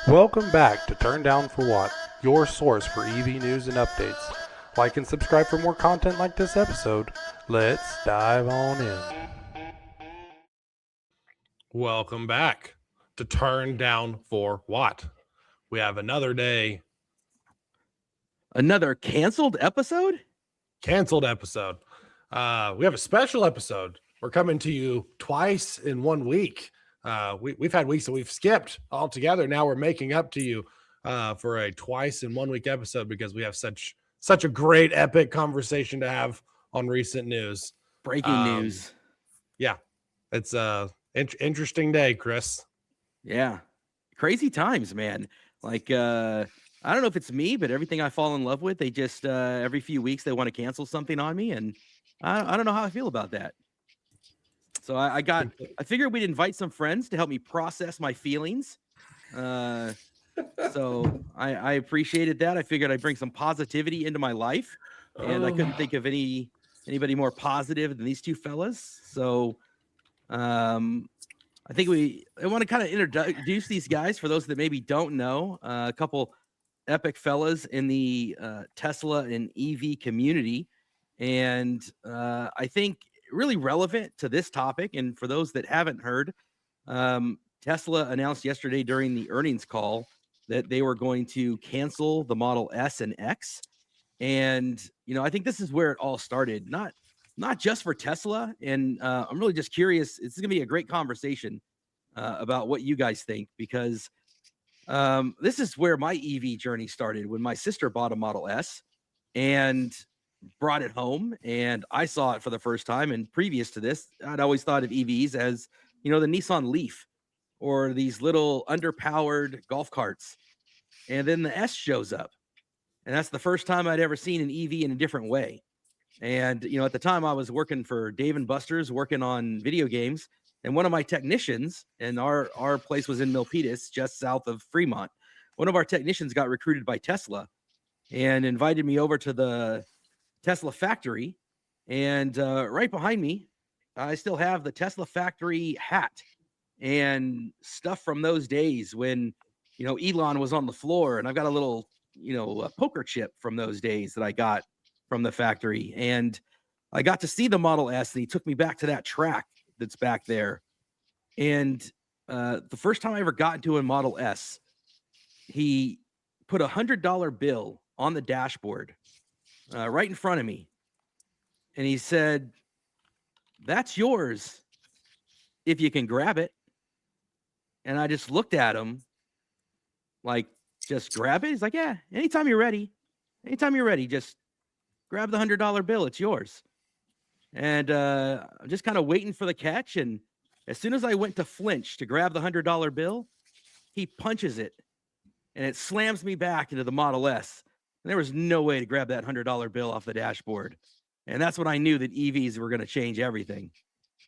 Welcome back to Turn Down for What, your source for EV news and updates. Like and subscribe for more content like this episode. Let's dive on in. Welcome back to Turn Down for What. We have another day. Another canceled episode? Canceled episode. We have a special episode. We're coming to you twice in 1 week. We've had weeks that we've skipped altogether. Now we're making up to you for a twice in 1 week episode because we have such a great epic conversation to have on recent news. Breaking news. Yeah, it's interesting day, Chris. Yeah, crazy times, man. Like I don't know if it's me, but everything I fall in love with, they just every few weeks they want to cancel something on me, and I don't know how I feel about that. So I figured we'd invite some friends to help me process my feelings. So I appreciated that. I figured I'd bring some positivity into my life, and I couldn't think of anybody more positive than these two fellas. So I think I want to kind of introduce these guys for those that maybe don't know. A couple epic fellas in the Tesla and EV community, and I think really relevant to this topic. And for those that haven't heard, Tesla announced yesterday during the earnings call that they were going to cancel the Model S and X. And, I think this is where it all started, not just for Tesla. And I'm really just curious. It's going to be a great conversation about what you guys think, because this is where my EV journey started when my sister bought a Model S and brought it home, and I saw it for the first time. And previous to this, I'd always thought of EVs as, the Nissan Leaf or these little underpowered golf carts. And then the S shows up, and that's the first time I'd ever seen an EV in a different way. And, at the time I was working for Dave & Buster's, working on video games. And one of my technicians, and our place was in Milpitas, just south of Fremont. One of our technicians got recruited by Tesla and invited me over to the Tesla factory. And right behind me, I still have the Tesla factory hat and stuff from those days when, Elon was on the floor. And I've got a little, a poker chip from those days that I got from the factory. And I got to see the Model S, and he took me back to that track that's back there. And the first time I ever got into a Model S, he put $100 bill on the dashboard right in front of me. And he said, "That's yours if you can grab it." And I just looked at him like, "Just grab it?" He's like, "Yeah, anytime you're ready, just grab the $100 bill. It's yours." And I'm just kind of waiting for the catch. And as soon as I went to flinch to grab the $100 bill, he punches it, and it slams me back into the Model S. And there was no way to grab that $100 bill off the dashboard. And that's when I knew that EVs were going to change everything.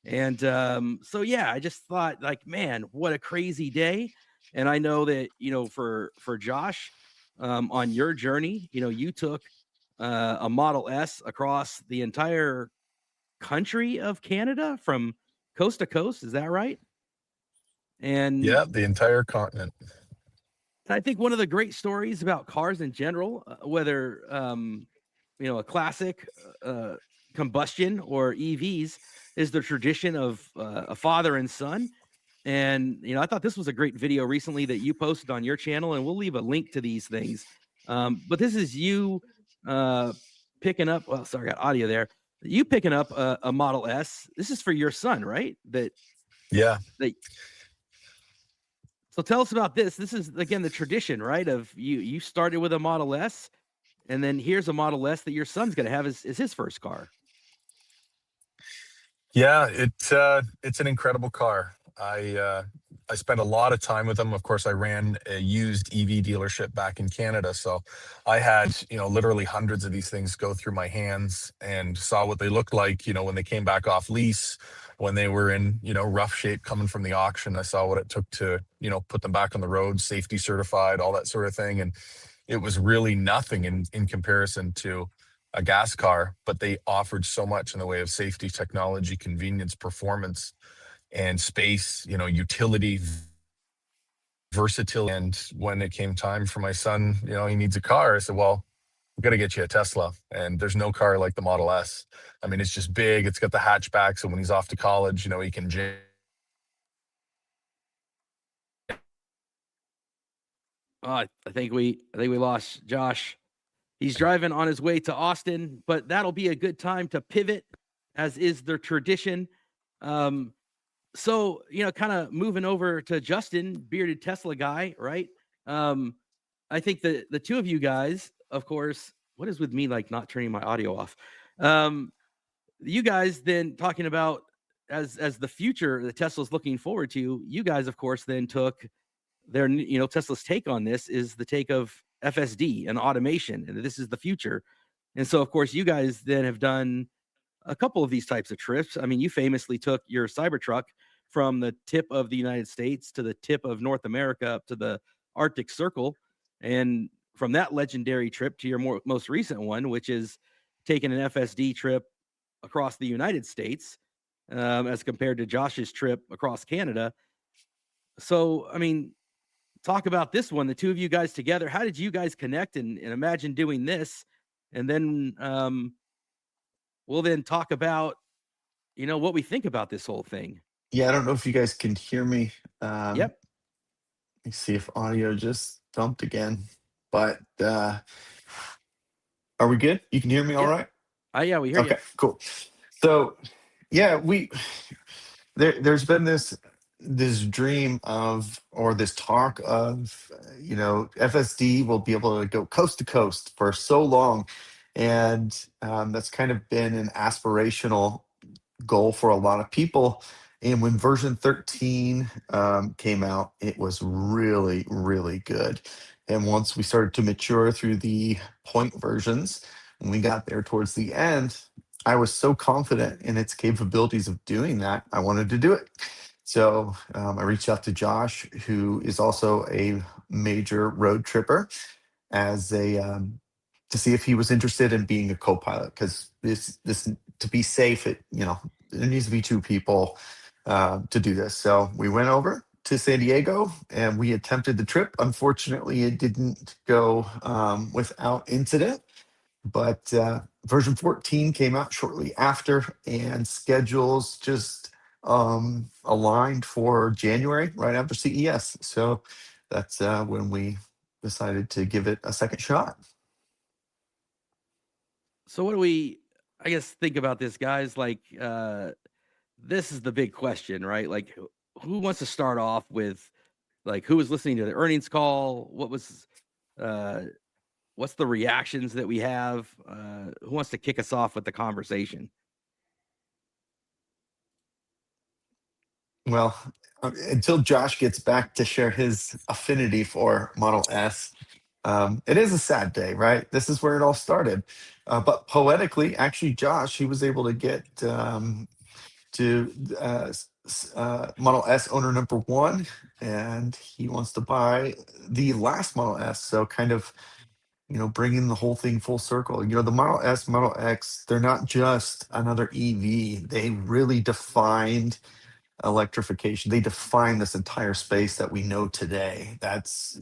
And so, yeah, I just thought, like, man, what a crazy day. And I know that, for Josh, on your journey, you took a Model S across the entire country of Canada from coast to coast. Is that right? And yeah, the entire continent. I think one of the great stories about cars in general, whether a classic combustion or EVs, is the tradition of a father and son. And I thought this was a great video recently that you posted on your channel, and we'll leave a link to these things. But this is you picking up. Well, sorry, I got audio there. You picking up a Model S. This is for your son, right? Yeah. So tell us about this. This is, again, the tradition, right? Of you started with a Model S, and then here's a Model S that your son's going to have as his first car. Yeah, it's an incredible car. I spent a lot of time with them. Of course, I ran a used EV dealership back in Canada, so I had literally hundreds of these things go through my hands and saw what they looked like. When they came back off lease, when they were in rough shape coming from the auction. I saw what it took to put them back on the road, safety certified, all that sort of thing, and it was really nothing in comparison to a gas car, but they offered so much in the way of safety, technology, convenience, performance, and space, utility, versatility. And when it came time for my son, he needs a car, I said, well, we got to get you a Tesla. And there's no car like the Model S. I mean, it's just big. It's got the hatchback. So when he's off to college, he can I think we lost Josh. He's driving on his way to Austin, but that'll be a good time to pivot, as is their tradition. So, kind of moving over to Justin, bearded Tesla guy, right? I think the two of you guys, of course, what is with me like not turning my audio off? You guys then talking about as the future that Tesla's looking forward to, you guys, of course, then took their, Tesla's take on this is the take of FSD and automation, and this is the future. And so, of course, you guys then have done a couple of these types of trips. I mean, you famously took your Cybertruck from the tip of the United States to the tip of North America up to the Arctic Circle. And from that legendary trip to your most recent one, which is taking an FSD trip across the United States, as compared to Josh's trip across Canada. So, I mean, talk about this one, the two of you guys together. How did you guys connect and imagine doing this? And then we'll then talk about, what we think about this whole thing. Yeah, I don't know if you guys can hear me. Yep. Let me see if audio just dumped again. But are we good? You can hear me all right? Yeah, we hear you. Okay, cool. So yeah, there's been this dream of, or this talk of, FSD will be able to go coast to coast for so long, and that's kind of been an aspirational goal for a lot of people. And when version 13 came out, it was really, really good. And once we started to mature through the point versions, when we got there towards the end, I was so confident in its capabilities of doing that, I wanted to do it. So I reached out to Josh, who is also a major road tripper, as a to see if he was interested in being a co-pilot, because this to be safe, there needs to be two people to do this. So we went over to San Diego and we attempted the trip. Unfortunately, it didn't go without incident, but version 14 came out shortly after, and schedules just aligned for January, right after CES. So that's when we decided to give it a second shot. So what do we, I guess, think about this, guys? Like, this is the big question, right? Like, who wants to start off with, like, who was listening to the earnings call? What was, what's the reactions that we have? Who wants to kick us off with the conversation? Well, until Josh gets back to share his affinity for Model S, it is a sad day, right? This is where it all started. But poetically, actually, Josh, he was able to get to Model S owner number one, and he wants to buy the last Model S. So kind of, bringing the whole thing full circle. The Model S, Model X, they're not just another EV. They really defined electrification. They defined this entire space that we know today.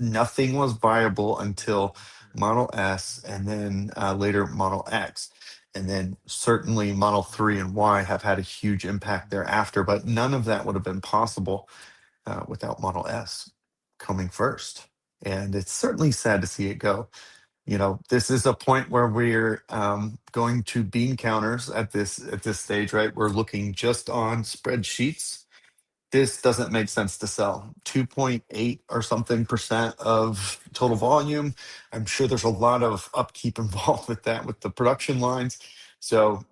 Nothing was viable until Model S, and then later Model X. And then certainly Model 3 and Y have had a huge impact thereafter, but none of that would have been possible without Model S coming first. And it's certainly sad to see it go. This is a point where we're going to bean counters at this stage, right? We're looking just on spreadsheets. This doesn't make sense to sell. 2.8 or something percent of total volume. I'm sure there's a lot of upkeep involved with that, with the production lines. So,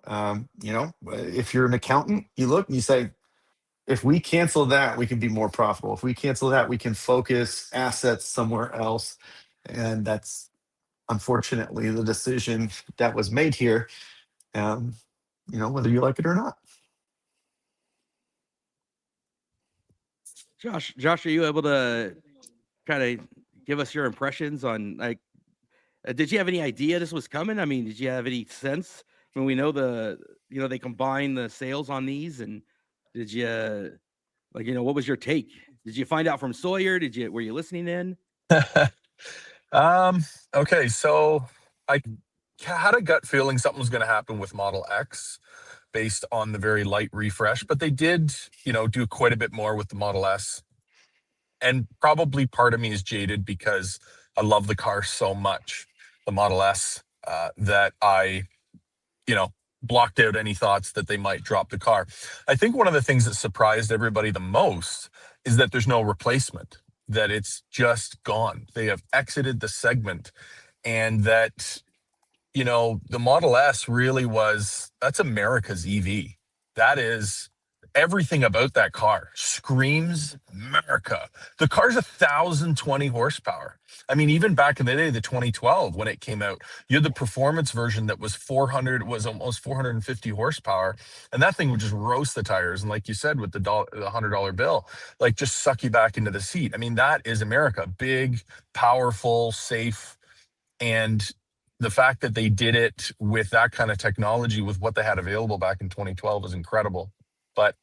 if you're an accountant, you look and you say, if we cancel that, we can be more profitable. If we cancel that, we can focus assets somewhere else. And that's unfortunately the decision that was made here, whether you like it or not. Josh, are you able to kind of give us your impressions on, like, did you have any idea this was coming? I mean, did you have any sense when we know they combine the sales on these, and did you, like, what was your take? Did you find out from Sawyer? Were you listening in? Okay, so I had a gut feeling something was going to happen with Model X based on the very light refresh, but they did, do quite a bit more with the Model S. And probably part of me is jaded because I love the car so much, the Model S, that I, blocked out any thoughts that they might drop the car. I think one of the things that surprised everybody the most is that there's no replacement, that it's just gone. They have exited the segment, and that, the Model S really that's America's EV. That is everything about that car screams America. The car's 1,020 horsepower. I mean, even back in the day, the 2012, when it came out, you had the performance version that was almost 450 horsepower. And that thing would just roast the tires. And like you said, with the $100 bill, like just suck you back into the seat. I mean, that is America. Big, powerful, safe. And the fact that they did it with that kind of technology, with what they had available back in 2012, is incredible. But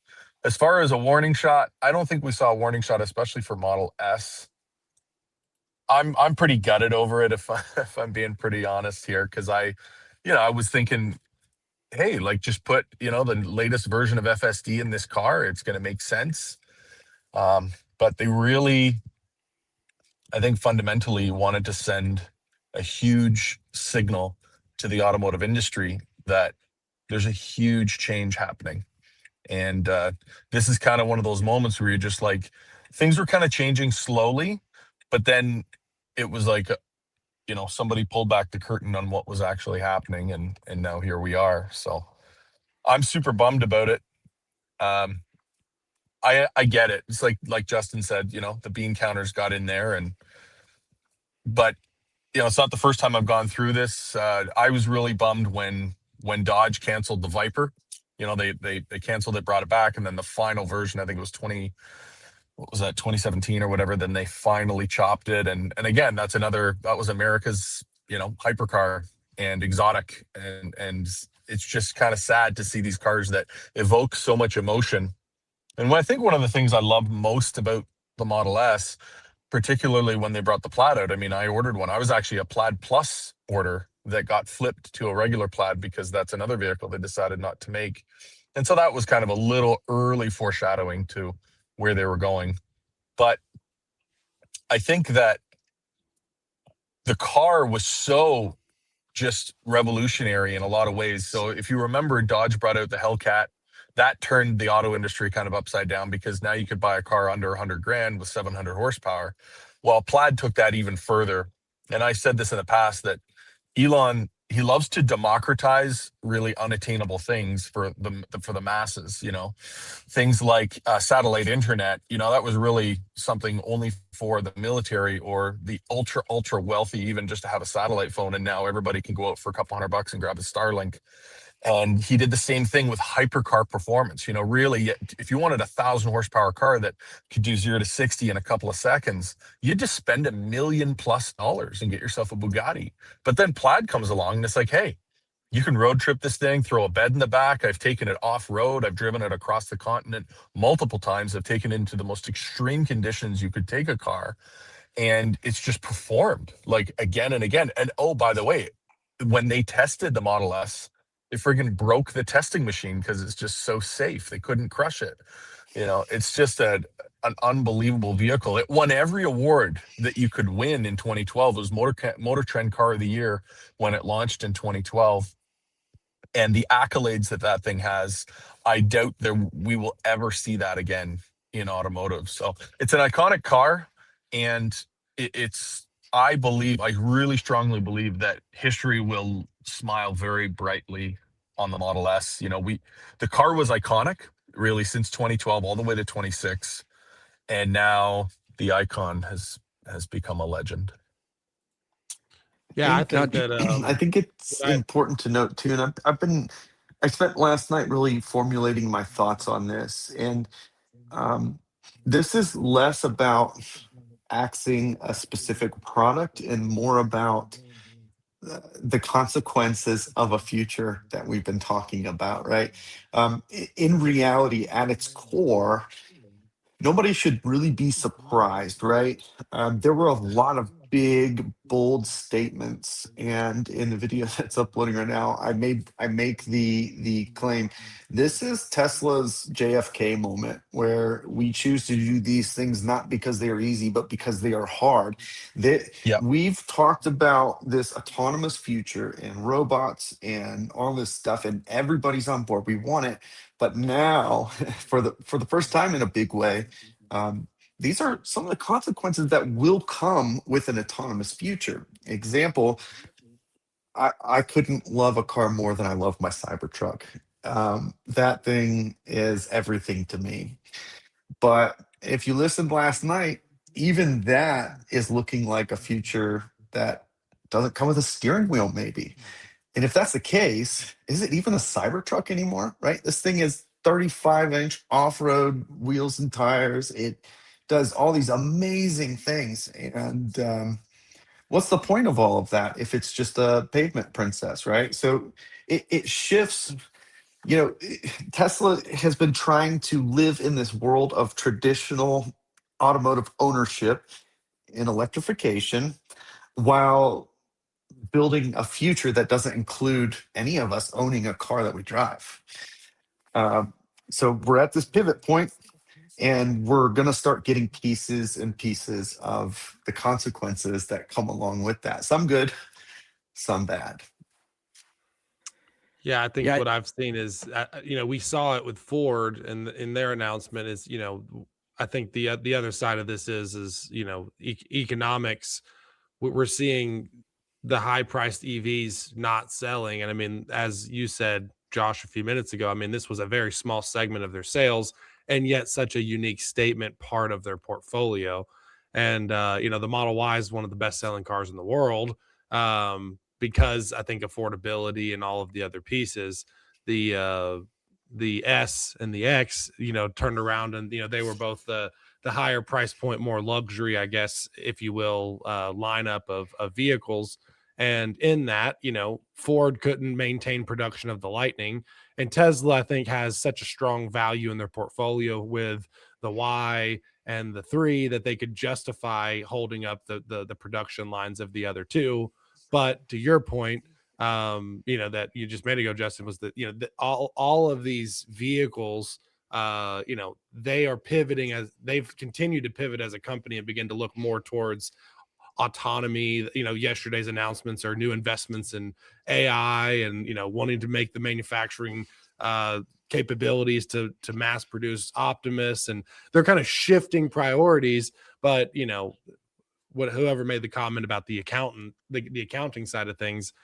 as far as a warning shot, I don't think we saw a warning shot, especially for Model S. I'm pretty gutted over it, if I'm being pretty honest here, because I was thinking, hey, like, just put the latest version of FSD in this car. It's going to make sense. But they really, I think, fundamentally wanted to send a huge signal to the automotive industry that there's a huge change happening. And this is kind of one of those moments where you're just like, things were kind of changing slowly, but then it was like, somebody pulled back the curtain on what was actually happening, and now here we are. So I'm super bummed about it. I get it. It's like Justin said, the bean counters got in there, but it's not the first time I've gone through this. I was really bummed when Dodge canceled the Viper. They canceled it, brought it back, and then the final version, I think it was 2017 or whatever, then they finally chopped it. And again, that was America's, hypercar and exotic. And it's just kind of sad to see these cars that evoke so much emotion. And I think one of the things I love most about the Model S, particularly when they brought the Plaid out. I mean, I ordered one. I was actually a Plaid Plus order that got flipped to a regular Plaid because that's another vehicle they decided not to make. And so that was kind of a little early foreshadowing to where they were going. But I think that the car was so just revolutionary in a lot of ways. So if you remember, Dodge brought out the Hellcat. That turned the auto industry kind of upside down, because now you could buy a car under 100 grand with 700 horsepower. Well, Plaid took that even further. And I said this in the past, that Elon, he loves to democratize really unattainable things for the masses. Things like satellite internet. That was really something only for the military or the ultra wealthy, even just to have a satellite phone. And now everybody can go out for a couple $100 and grab a Starlink. And he did the same thing with hypercar performance. Really, if you wanted 1,000 horsepower car that could do 0 to 60 in a couple of seconds, you'd just spend $1 million+ and get yourself a Bugatti. But then Plaid comes along and it's like, hey, you can road trip this thing, throw a bed in the back. I've taken it off road. I've driven it across the continent multiple times. I've taken it into the most extreme conditions you could take a car. And it's just performed like again and again. And oh, by the way, when they tested the Model S, they friggin' broke the testing machine because it's just so safe. They couldn't crush it. It's just an unbelievable vehicle. It won every award that you could win in 2012. It was Motor Trend Car of the Year when it launched in 2012. And the accolades that thing has, I doubt we will ever see that again in automotive. So it's an iconic car, and I really strongly believe that history will smile very brightly on the Model S. The car was iconic really since 2012 all the way to 26, and now the icon has become a legend. Yeah, I think that I think it's important to note too, and I spent last night really formulating my thoughts on this, and this is less about axing a specific product and more about the consequences of a future that we've been talking about, right? In reality, at its core, nobody should really be surprised, right? There were a lot of big, bold statements, and in the video that's uploading right now, I make the claim this is Tesla's JFK moment, where we choose to do these things not because they are easy, but because they are hard. That Yep. we've talked about this autonomous future and robots and all this stuff, and everybody's on board. We want it, but now, for the first time in a big way, these are some of the consequences that will come with an autonomous future. Example, I couldn't love a car more than I love my Cybertruck. That thing is everything to me. But if you listened last night, even that is looking like a future that doesn't come with a steering wheel, maybe. And if that's the case, is it even a Cybertruck anymore? Right? This thing is 35-inch off-road wheels and tires. It does all these amazing things. And what's the point of all of that if it's just a pavement princess, right? So it shifts. Tesla has been trying to live in this world of traditional automotive ownership and electrification while building a future that doesn't include any of us owning a car that we drive. So we're at this pivot point, and we're going to start getting pieces and pieces of the consequences that come along with that. Some good, some bad. Yeah, I think Yeah. what I've seen is, we saw it with Ford, and in their announcement is, I think the other side of this is economics. We're seeing the high priced EVs not selling, and I mean, as you said, Josh, a few minutes ago, I mean, this was a very small segment of their sales, and yet such a unique statement part of their portfolio. And the Model Y is one of the best selling cars in the world. Because I think affordability and all of the other pieces, the S and the X, turned around, and they were both the higher price point, more luxury, I guess, if you will, lineup of vehicles. And in that, Ford couldn't maintain production of the Lightning, and Tesla, I think, has such a strong value in their portfolio with the Y and the 3 that they could justify holding up the production lines of the other two. But to your point, that you just made ago, Justin, was that all of these vehicles, they are pivoting, as they've continued to pivot as a company and begin to look more towards autonomy. Yesterday's announcements are new investments in AI, and wanting to make the manufacturing capabilities to mass produce Optimus, and they're kind of shifting priorities. But whoever made the comment about the accounting side of things,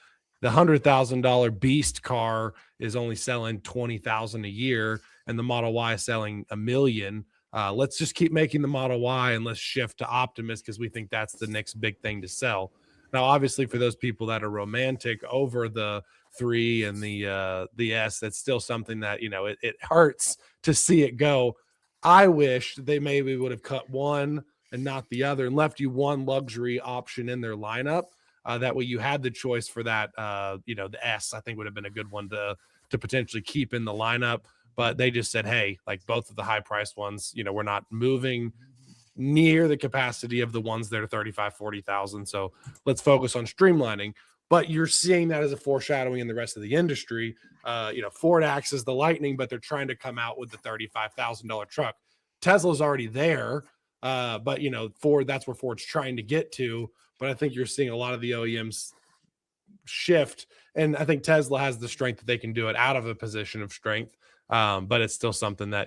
the $100,000 beast car is only selling 20,000 a year, and the Model Y is selling 1 million. Let's just keep making the Model Y, and let's shift to Optimus, because we think that's the next big thing to sell. Now, obviously, for those people that are romantic over the 3 and the S, that's still something that it hurts to see it go. I wish they maybe would have cut one and not the other, and left you one luxury option in their lineup. That way you had the choice for that. The S, I think, would have been a good one to potentially keep in the lineup. But they just said, hey, like both of the high priced ones, we're not moving near the capacity of the ones that are 35, 40,000. So let's focus on streamlining. But you're seeing that as a foreshadowing in the rest of the industry. Ford axes the Lightning, but they're trying to come out with the $35,000 truck. Tesla's already there. But Ford, that's where Ford's trying to get to. But I think you're seeing a lot of the OEMs shift, and I think Tesla has the strength that they can do it out of a position of strength. But it's still something that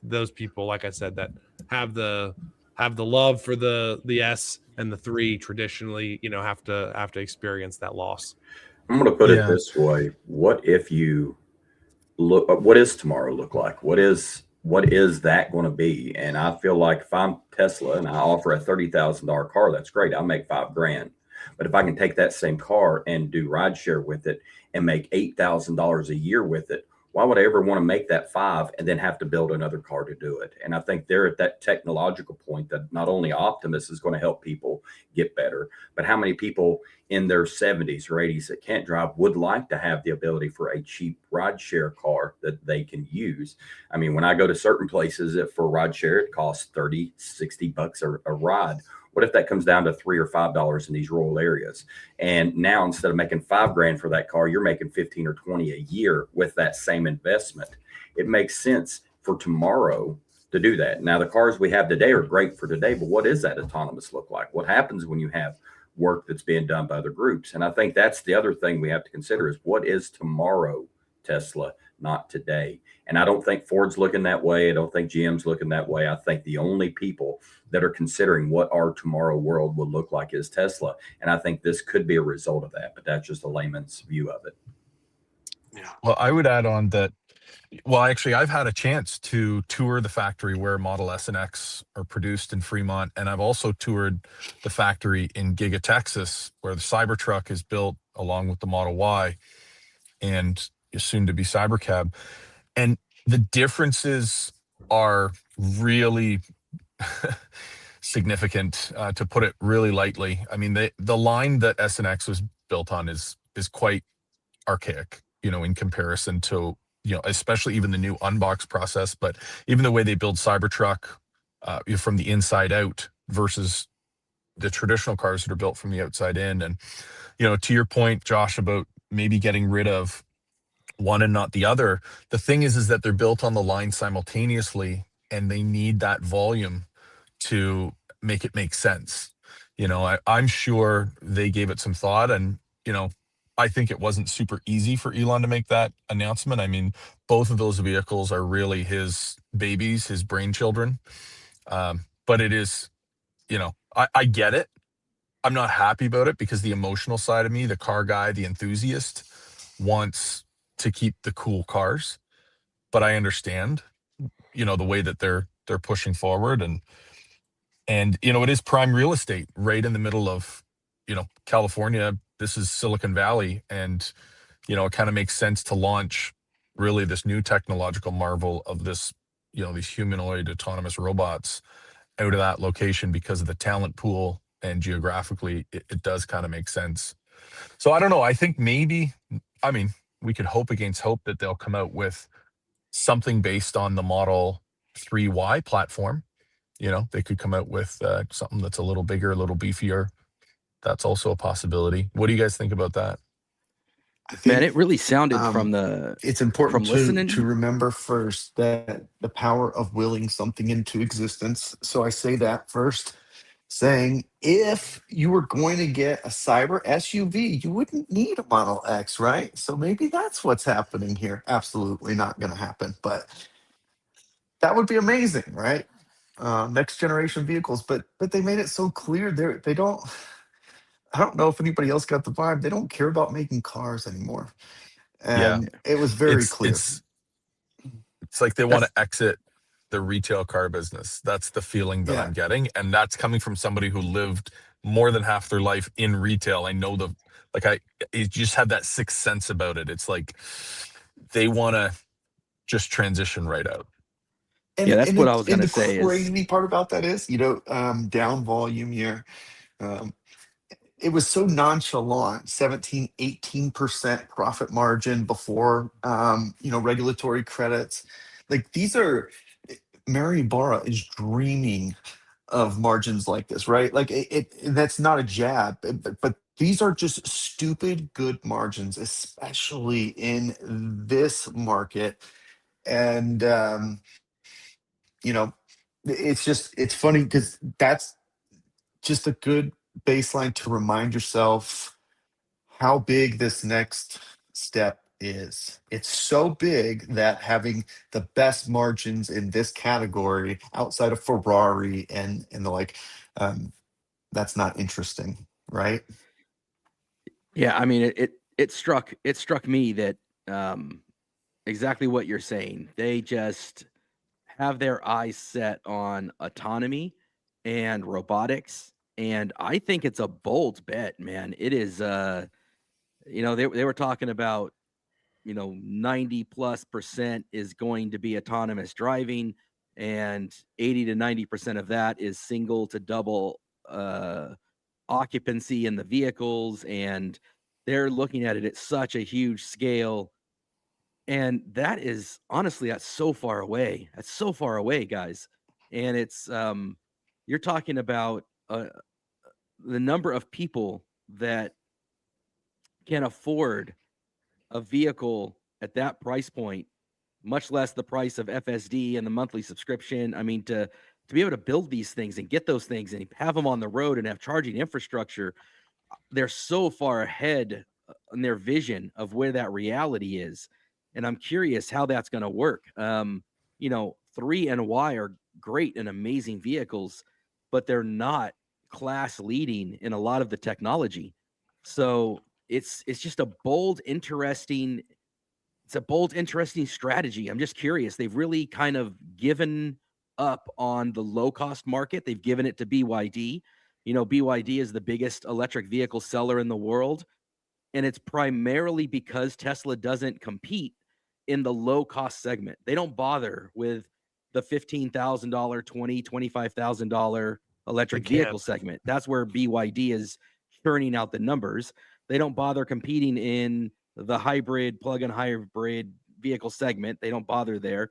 those people, like I said, that have the love for the S and the 3 traditionally, have to experience that loss. I'm going to put it Yeah. this way: what if you look? What does tomorrow look like? What is that going to be? And I feel like if I'm Tesla and I offer a $30,000 car, that's great. I'll make $5,000. But if I can take that same car and do rideshare with it and make $8,000 a year with it, Why would I ever want to make that 5 and then have to build another car to do it? And I think they're at that technological point that not only Optimus is going to help people get better, but how many people in their 70s or 80s that can't drive would like to have the ability for a cheap ride share car that they can use. I mean, when I go to certain places for ride share, it costs 30, 60 bucks a ride. What if that comes down to $3 or $5 in these rural areas? And now instead of making $5,000 for that car, you're making 15 or 20 a year with that same investment. It makes sense for tomorrow to do that. Now, the cars we have today are great for today, but what does that autonomous look like? What happens when you have work that's being done by other groups? And I think that's the other thing we have to consider is what is tomorrow Tesla, not today. And I don't think Ford's looking that way. I don't think GM's looking that way. I think the only people that are considering what our tomorrow world will look like is Tesla. And I think this could be a result of that, but that's just a layman's view of it. Yeah. Well, I would add on that. Well, actually, I've had a chance to tour the factory where Model S and X are produced in Fremont. And I've also toured the factory in Giga, Texas, where the Cybertruck is built along with the Model Y and is soon to be Cybercab. And the differences are really significant, to put it really lightly. I mean, the line that S and X was built on is quite archaic, in comparison to, especially even the new unbox process, but even the way they build Cybertruck from the inside out versus the traditional cars that are built from the outside in. And, to your point, Josh, about maybe getting rid of one and not the other, the thing is that they're built on the line simultaneously and they need that volume to make it make sense. I'm sure they gave it some thought, and, I think it wasn't super easy for Elon to make that announcement. I mean, both of those vehicles are really his babies, his brainchildren. But it is, I get it. I'm not happy about it because the emotional side of me, the car guy, the enthusiast, wants to keep the cool cars. But I understand, the way that they're pushing forward, and it is prime real estate right in the middle of, California. This is Silicon Valley, and it kind of makes sense to launch really this new technological marvel of this, these humanoid autonomous robots out of that location because of the talent pool, and geographically it does kind of make sense. So I don't know. I think maybe, I mean, we could hope against hope that they'll come out with something based on the Model 3Y platform. They could come out with something that's a little bigger, a little beefier. That's also a possibility. What do you guys think about that? I think Man, it really sounded from it's important listening to remember first that the power of willing something into existence. So I say that first, saying if you were going to get a cyber SUV, you wouldn't need a Model X, right? So maybe that's what's happening here. Absolutely not going to happen, but that would be amazing, right? Next generation vehicles, but they made it so clear they don't. I don't know if anybody else got the vibe. They don't care about making cars anymore, Yeah. and it was very It's clear. it's like they want That's- to exit the retail car business. That's the feeling that Yeah. I'm getting. And that's coming from somebody who lived more than half their life in retail. I know I just had that sixth sense about it. It's like they want to just transition right out. Yeah, that's what I was And gonna the say is crazy part about that is, down volume year. Um, it was so nonchalant, 17, 18% profit margin before, regulatory credits. Like these are, Mary Barra is dreaming of margins like this, right? Like that's not a jab, but these are just stupid good margins, especially in this market. And, it's funny because that's just a good baseline to remind yourself how big this next step is. It's so big that having the best margins in this category outside of Ferrari and the like, that's not interesting, right? yeah, I mean it struck me that exactly what you're saying. They just have their eyes set on autonomy and robotics, and I think it's a bold bet, man. It is they were talking about 90+% is going to be autonomous driving, and 80 to 90% of that is single to double occupancy in the vehicles. And they're looking at it at such a huge scale. And that is honestly, that's so far away. That's so far away, guys. And it's, you're talking about the number of people that can afford a vehicle at that price point, much less the price of FSD and the monthly subscription. I mean, to be able to build these things and get those things and have them on the road and have charging infrastructure, they're so far ahead in their vision of where that reality is. And I'm curious how that's going to work. 3 and Y are great and amazing vehicles, but they're not class leading in a lot of the technology. So it's just a bold, interesting strategy. I'm just curious. They've really kind of given up on the low cost market. They've given it to BYD. BYD is the biggest electric vehicle seller in the world. And it's primarily because Tesla doesn't compete in the low cost segment. They don't bother with the $15,000, $20,000, $25,000 electric vehicle segment. That's where BYD is churning out the numbers. They don't bother competing in the plug-in hybrid vehicle segment. They don't bother there.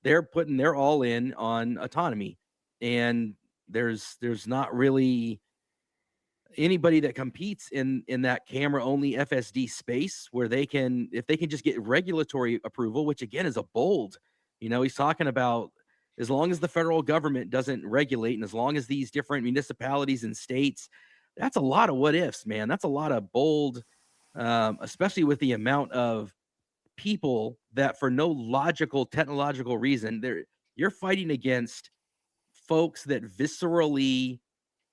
They're all in on autonomy. And there's not really anybody that competes in that camera only FSD space where if they can just get regulatory approval, which again is a bold, he's talking about, as long as the federal government doesn't regulate, and as long as these different municipalities and states, that's a lot of what ifs, man. That's a lot of bold, especially with the amount of people that for no logical, technological reason, you're fighting against folks that viscerally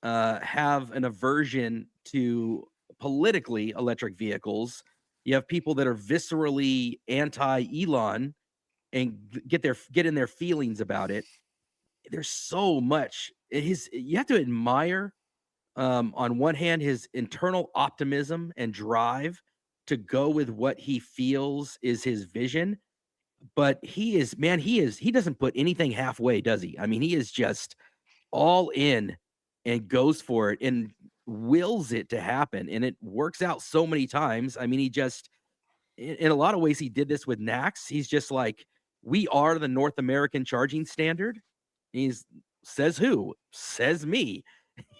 have an aversion to politically electric vehicles. You have people that are viscerally anti-Elon and get in their feelings about it. There's so much. You have to admire, on one hand, his internal optimism and drive to go with what he feels is his vision. But he doesn't put anything halfway, does he? I mean, he is just all in and goes for it and wills it to happen. And it works out so many times. I mean, in a lot of ways, he did this with NACS. He's just like, we are the North American charging standard. Says who? Says me.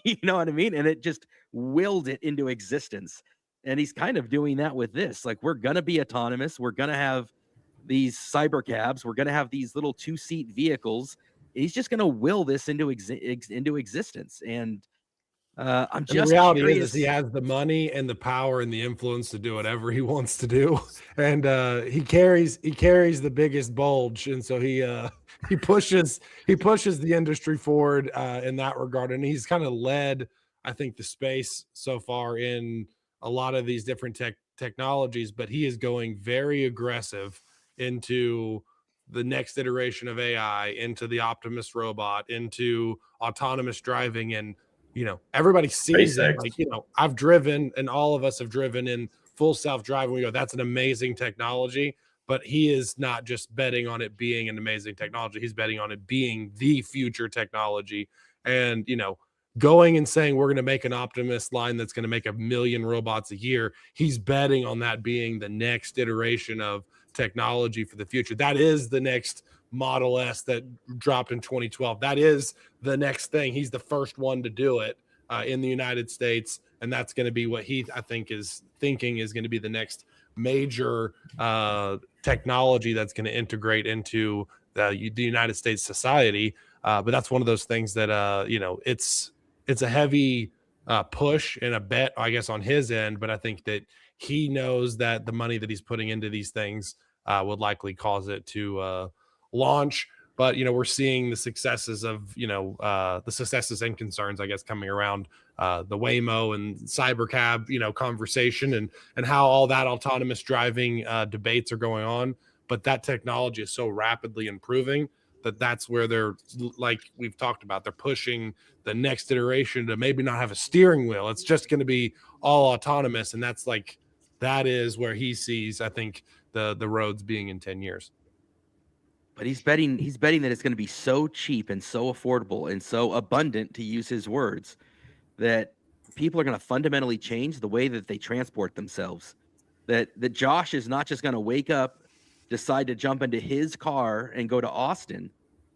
You know what I mean? And it just willed it into existence. And he's kind of doing that with this. Like, we're going to be autonomous. We're going to have these cyber cabs. We're going to have these little 2-seat vehicles. He's just going to will this into existence. And I'm just the reality curious. is he has the money and the power and the influence to do whatever he wants to do, and he carries the biggest bulge, and so he pushes the industry forward in that regard, and he's kind of led, I think, the space so far in a lot of these different technologies, but he is going very aggressive into the next iteration of AI, into the Optimus robot, into autonomous driving. And everybody sees it. Like, I've driven, and all of us have driven in full self-driving. We go, that's an amazing technology. But he is not just betting on it being an amazing technology. He's betting on it being the future technology. And, going and saying we're going to make an Optimus line that's going to make 1 million robots a year, he's betting on that being the next iteration of technology for the future. That is the next Model S that dropped in 2012. That is the next thing. He's the first one to do it in the United States, and that's going to be what I think is thinking is going to be the next major technology that's going to integrate into the United States society. But that's one of those things that it's a heavy push and a bet, I guess, on his end. But I think that he knows that the money that he's putting into these things would likely cause it to launch. But we're seeing the successes of the successes and concerns, I guess, coming around the Waymo and Cybercab conversation and how all that autonomous driving debates are going on. But that technology is so rapidly improving that's where they're, like we've talked about, they're pushing the next iteration to maybe not have a steering wheel. It's just going to be all autonomous, and that is where he sees, I think, the roads being in 10 years. But he's betting that it's going to be so cheap and so affordable and so abundant, to use his words, that people are going to fundamentally change the way that they transport themselves. That Josh is not just going to wake up, decide to jump into his car and go to Austin,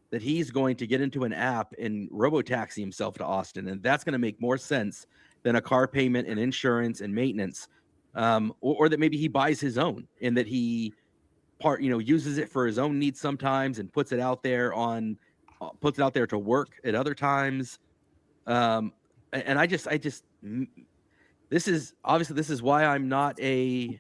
that he's going to get into an app and robotaxi himself to Austin. And that's going to make more sense than a car payment and insurance and maintenance. Or that maybe he buys his own, and that he uses it for his own needs sometimes and puts it out there to work at other times. And this is why I'm not a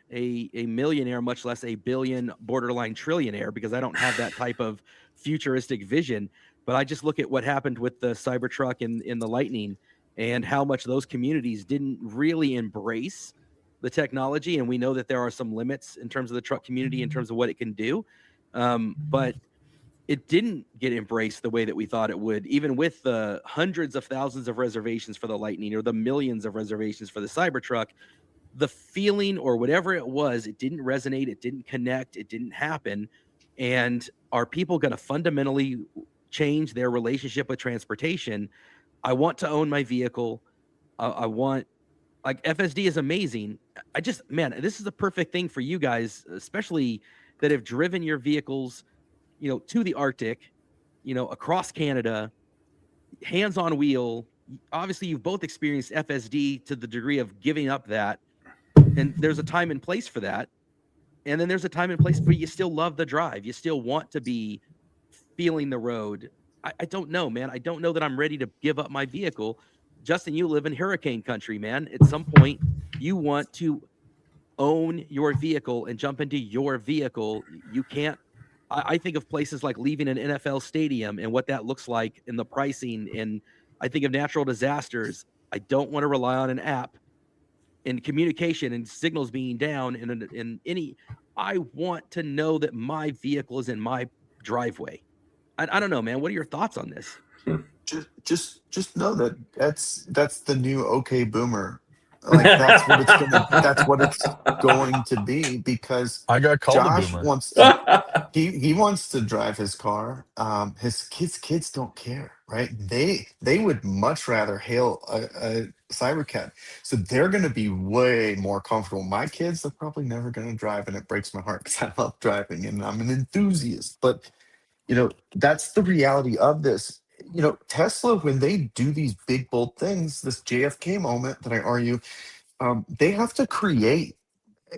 millionaire, much less a billion, borderline trillionaire, because I don't have that type of futuristic vision. But I just look at what happened with the Cybertruck and the Lightning, and how much those communities didn't really embrace the technology. And we know that there are some limits in terms of the truck community in terms of what it can do. But it didn't get embraced the way that we thought it would, even with the hundreds of thousands of reservations for the Lightning or the millions of reservations for the Cybertruck. The feeling, or whatever it was, it didn't resonate, it didn't connect, it didn't happen. And are people going to fundamentally change their relationship with transportation? I want to own my vehicle. I want, like, FSD is amazing. This is a perfect thing for you guys, especially that have driven your vehicles, to the Arctic, across Canada, hands on wheel. Obviously, you've both experienced FSD to the degree of giving up that. And there's a time and place for that. And then there's a time and place, but you still love the drive. You still want to be feeling the road. I don't know, man. I don't know that I'm ready to give up my vehicle. Justin, you live in hurricane country, man. At some point, you want to own your vehicle and jump into your vehicle. You can't. I think of places like leaving an NFL stadium and what that looks like in the pricing. And I think of natural disasters. I don't want to rely on an app and communication and signals being down in any. I want to know that my vehicle is in my driveway. I don't know, man. What are your thoughts on this? Just know that that's the new okay boomer. Like that's what it's going to be, because I got called a Josh boomer. wants to he wants to drive his car. His kids don't care, right? They would much rather hail a Cybercat. So they're going to be way more comfortable. My kids are probably never going to drive, and it breaks my heart because I love driving and I'm an enthusiast. But that's the reality of this. Tesla, when they do these big bold things, this JFK moment that I argue, they have to create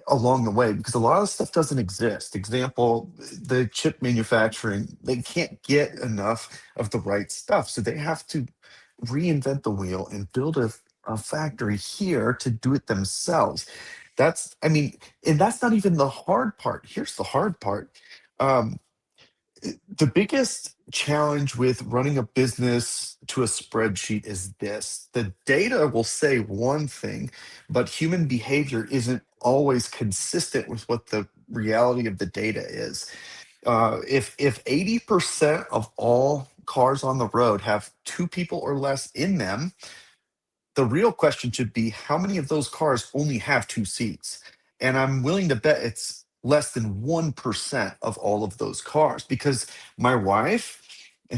along the way, because a lot of stuff doesn't exist. Example, the chip manufacturing, they can't get enough of the right stuff, so they have to reinvent the wheel and build a factory here to do it themselves. And that's not even the hard part. Here's the hard part. um, the biggest challenge with running a business to a spreadsheet is this: the data will say one thing, but human behavior isn't always consistent with what the reality of the data is. If 80% of all cars on the road have two people or less in them, the real question should be, how many of those cars only have two seats? And I'm willing to bet it's less than 1% of all of those cars, because my wife,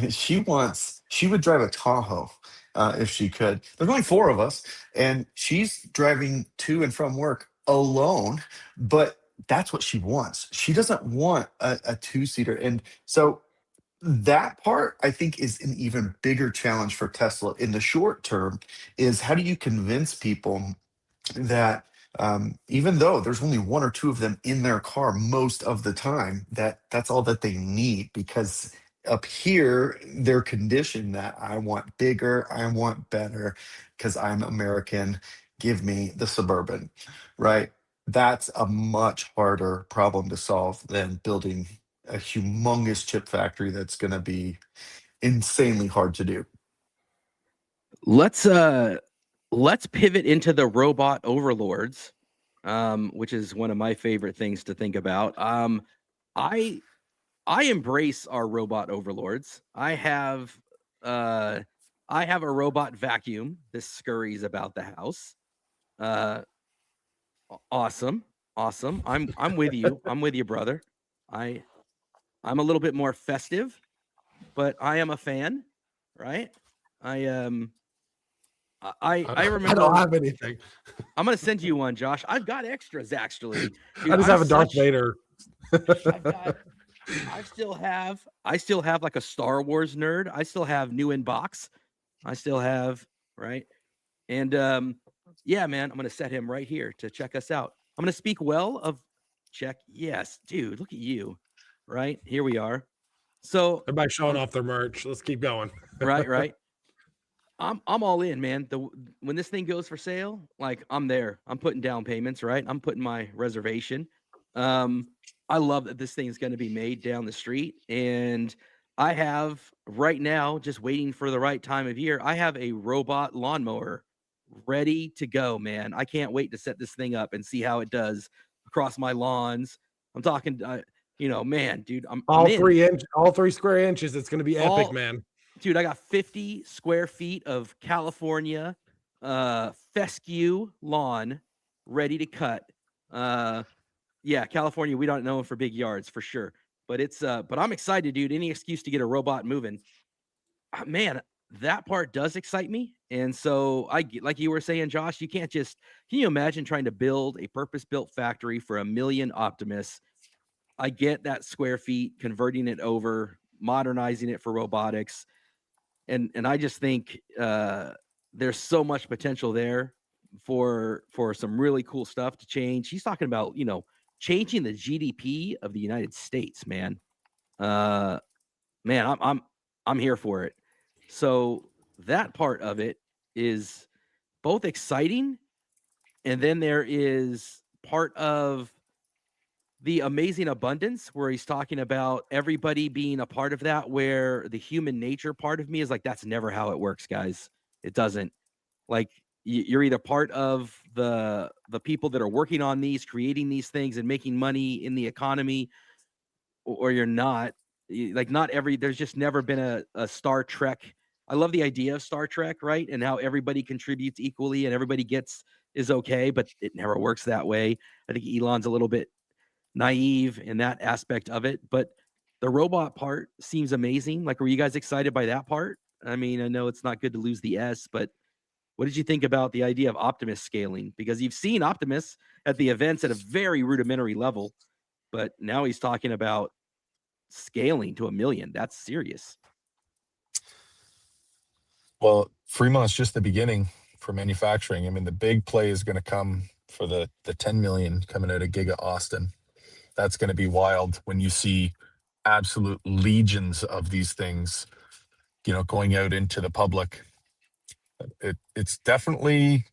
she would drive a Tahoe if she could. There's only four of us, and she's driving to and from work alone, but that's what she wants. She doesn't want a two-seater. And so that part, I think, is an even bigger challenge for Tesla in the short term, is how do you convince people that, even though there's only one or two of them in their car most of the time, that's all that they need, because up here they're conditioned that I want bigger, I want better, because I'm American, give me the Suburban, right? That's a much harder problem to solve than building a humongous chip factory that's going to be insanely hard to do. Let's pivot into the robot overlords, which is one of my favorite things to think about. I embrace our robot overlords. I have a robot vacuum that scurries about the house. Awesome. Awesome. I'm with you. I'm with you, brother. I'm a little bit more festive, but I am a fan, right? I don't remember. have anything. I'm gonna send you one, Josh. I've got extras actually, dude. I just I'm have a Darth such. Vader. I've got. I still have like a Star Wars nerd. I still have new in box. I still have right. And yeah, man, I'm gonna set him right here to check us out. I'm gonna speak well of check. Yes, dude, look at you. Right here we are. So Everybody showing off their merch. Let's keep going. right. I'm all in, man. When this thing goes for sale, like I'm there. I'm putting down payments, right? I'm putting my reservation. I love that this thing's going to be made down the street, and I have right now, just waiting for the right time of year. I have a robot lawnmower ready to go, man. I can't wait to set this thing up and see how it does across my lawns. I'm talking, man, dude, I'm in. All 3 square inches. It's going to be epic, All man. Dude, I got 50 square feet of California fescue lawn ready to cut. Yeah, California, we don't know for big yards for sure. But but I'm excited, dude. Any excuse to get a robot moving. Man, that part does excite me. And so like you were saying, Josh, can you imagine trying to build a purpose-built factory for 1 million Optimus? I get that square feet, converting it over, modernizing it for robotics. And I just think there's so much potential there for some really cool stuff to change. He's talking about, changing the GDP of the United States, man. Man, I'm here for it. So that part of it is both exciting, and then there is part of the amazing abundance where he's talking about everybody being a part of that, where the human nature part of me is like, that's never how it works, guys. It doesn't. Like you're either part of the people that are working on these, creating these things and making money in the economy, or you're not. Like there's just never been a Star Trek. I love the idea of Star Trek, right? And how everybody contributes equally and everybody is okay, but it never works that way. I think Elon's a little bit naive in that aspect of it, but the robot part seems amazing. Like, were you guys excited by that part? I mean, I know it's not good to lose the S, but what did you think about the idea of Optimus scaling? Because you've seen Optimus at the events at a very rudimentary level, but now he's talking about scaling to 1 million. That's serious. Well, Fremont's just the beginning for manufacturing. I mean, the big play is going to come for the 10 million coming out of Giga Austin. That's going to be wild when you see absolute legions of these things, going out into the public. It's definitely,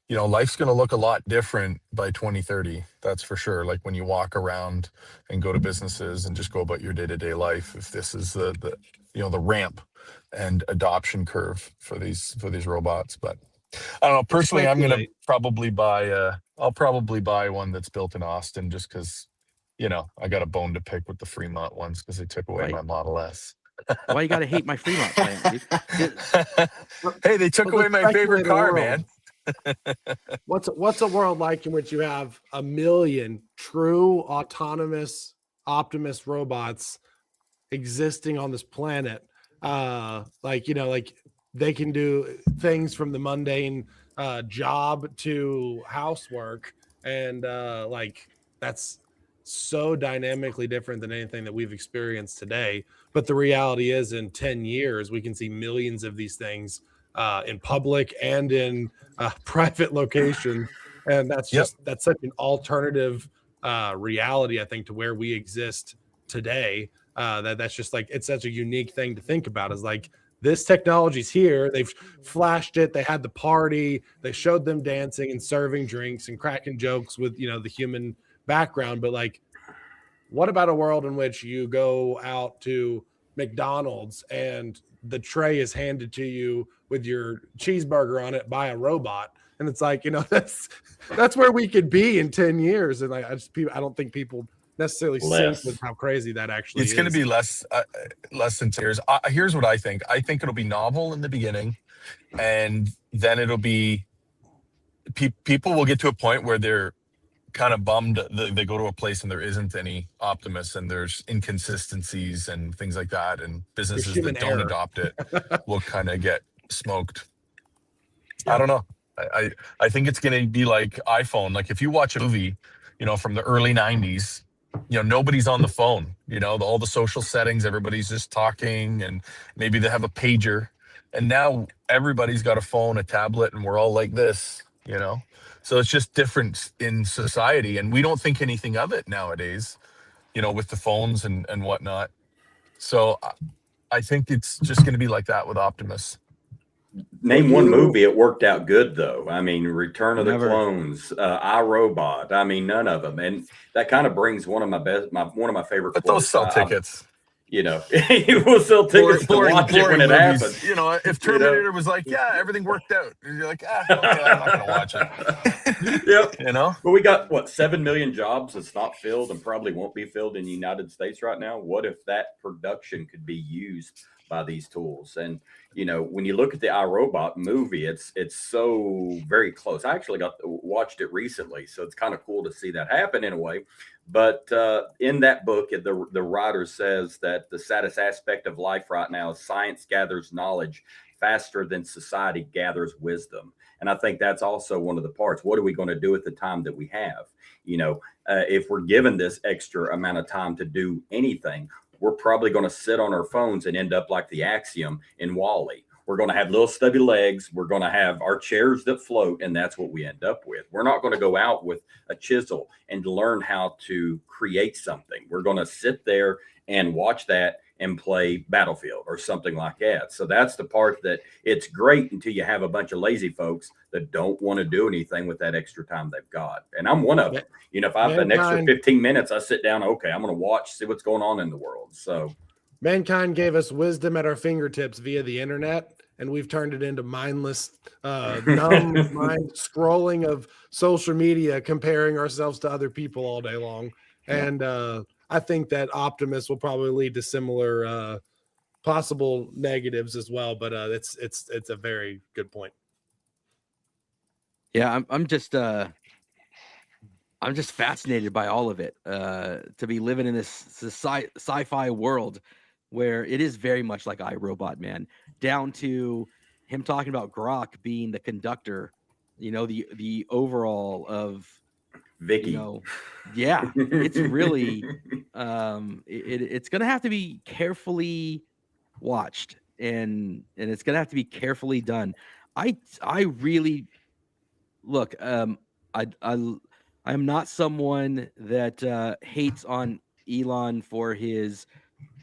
life's going to look a lot different by 2030. That's for sure. Like when you walk around and go to businesses and just go about your day-to-day life, if this is the ramp and adoption curve for these robots. But I don't know, personally, I'm going to probably I'll probably buy one that's built in Austin just because, I got a bone to pick with the Fremont ones because they took away my Model S. Why you got to hate my Fremont plant, dude? Hey, they took away my favorite car, man. What's a world like in which you have 1 million true autonomous Optimus robots existing on this planet? Like they can do things from the mundane job to housework, and that's so dynamically different than anything that we've experienced today. But the reality is, in 10 years, we can see millions of these things in public and in private locations, and that's such an alternative reality, I think, to where we exist today. That's just like, it's such a unique thing to think about, is like, this technology's here. They've flashed it. They had the party. They showed them dancing and serving drinks and cracking jokes with, the human background. But like, what about a world in which you go out to McDonald's and the tray is handed to you with your cheeseburger on it by a robot? And it's like, that's where we could be in 10 years. And I don't think people necessarily sync with how crazy that actually is. It's going to be less than 10 years. Here's what I think. I think it'll be novel in the beginning, and then it'll be people will get to a point where they're kind of bummed that they go to a place and there isn't any Optimus and there's inconsistencies and things like that, and businesses human that don't error. adopt it will kind of get smoked. Yeah. I don't know. I think it's going to be like iPhone. Like if you watch a movie, from the early 90s, nobody's on the phone, all the social settings, everybody's just talking, and maybe they have a pager. And now everybody's got a phone, a tablet, and we're all like this, So it's just different in society, and we don't think anything of it nowadays, with the phones and whatnot. So I think it's just going to be like that with Optimus. Name one movie it worked out good, though. I mean, Return of the Never. Clones, iRobot. I mean, none of them, and that kind of brings one of my favorite But quotes. those sell tickets. You will sell tickets to watch it when it happens. If Terminator was like, yeah, everything worked out, and you're like, okay, I'm not gonna watch it. Yep. But we got 7 million jobs that's not filled and probably won't be filled in the United States right now. What if that production could be used by these tools? And when you look at the iRobot movie, it's so very close. I actually watched it recently, so it's kind of cool to see that happen in a way. But in that book, the writer says that the saddest aspect of life right now is science gathers knowledge faster than society gathers wisdom. And I think that's also one of the parts. What are we going to do at the time that we have? If we're given this extra amount of time to do anything, we're probably going to sit on our phones and end up like the Axiom in Wall-E. We're going to have little stubby legs. We're going to have our chairs that float, and that's what we end up with. We're not going to go out with a chisel and learn how to create something. We're going to sit there and watch that and play Battlefield or something like that. So that's the part that it's great until you have a bunch of lazy folks that don't want to do anything with that extra time they've got. And I'm one of them. If I have an extra 15 minutes, I sit down, okay, I'm going to watch, see what's going on in the world. So mankind gave us wisdom at our fingertips via the internet, and we've turned it into mindless, numb mind scrolling of social media, comparing ourselves to other people all day long. And I think that Optimus will probably lead to similar possible negatives as well. But it's a very good point. Yeah, I'm just fascinated by all of it. To be living in this sci-fi world where it is very much like iRobot, man, down to him talking about Grok being the conductor, the overall of Vicky. Yeah, it's really it's gonna have to be carefully watched, and it's gonna have to be carefully done. I really look, I'm not someone that hates on Elon for his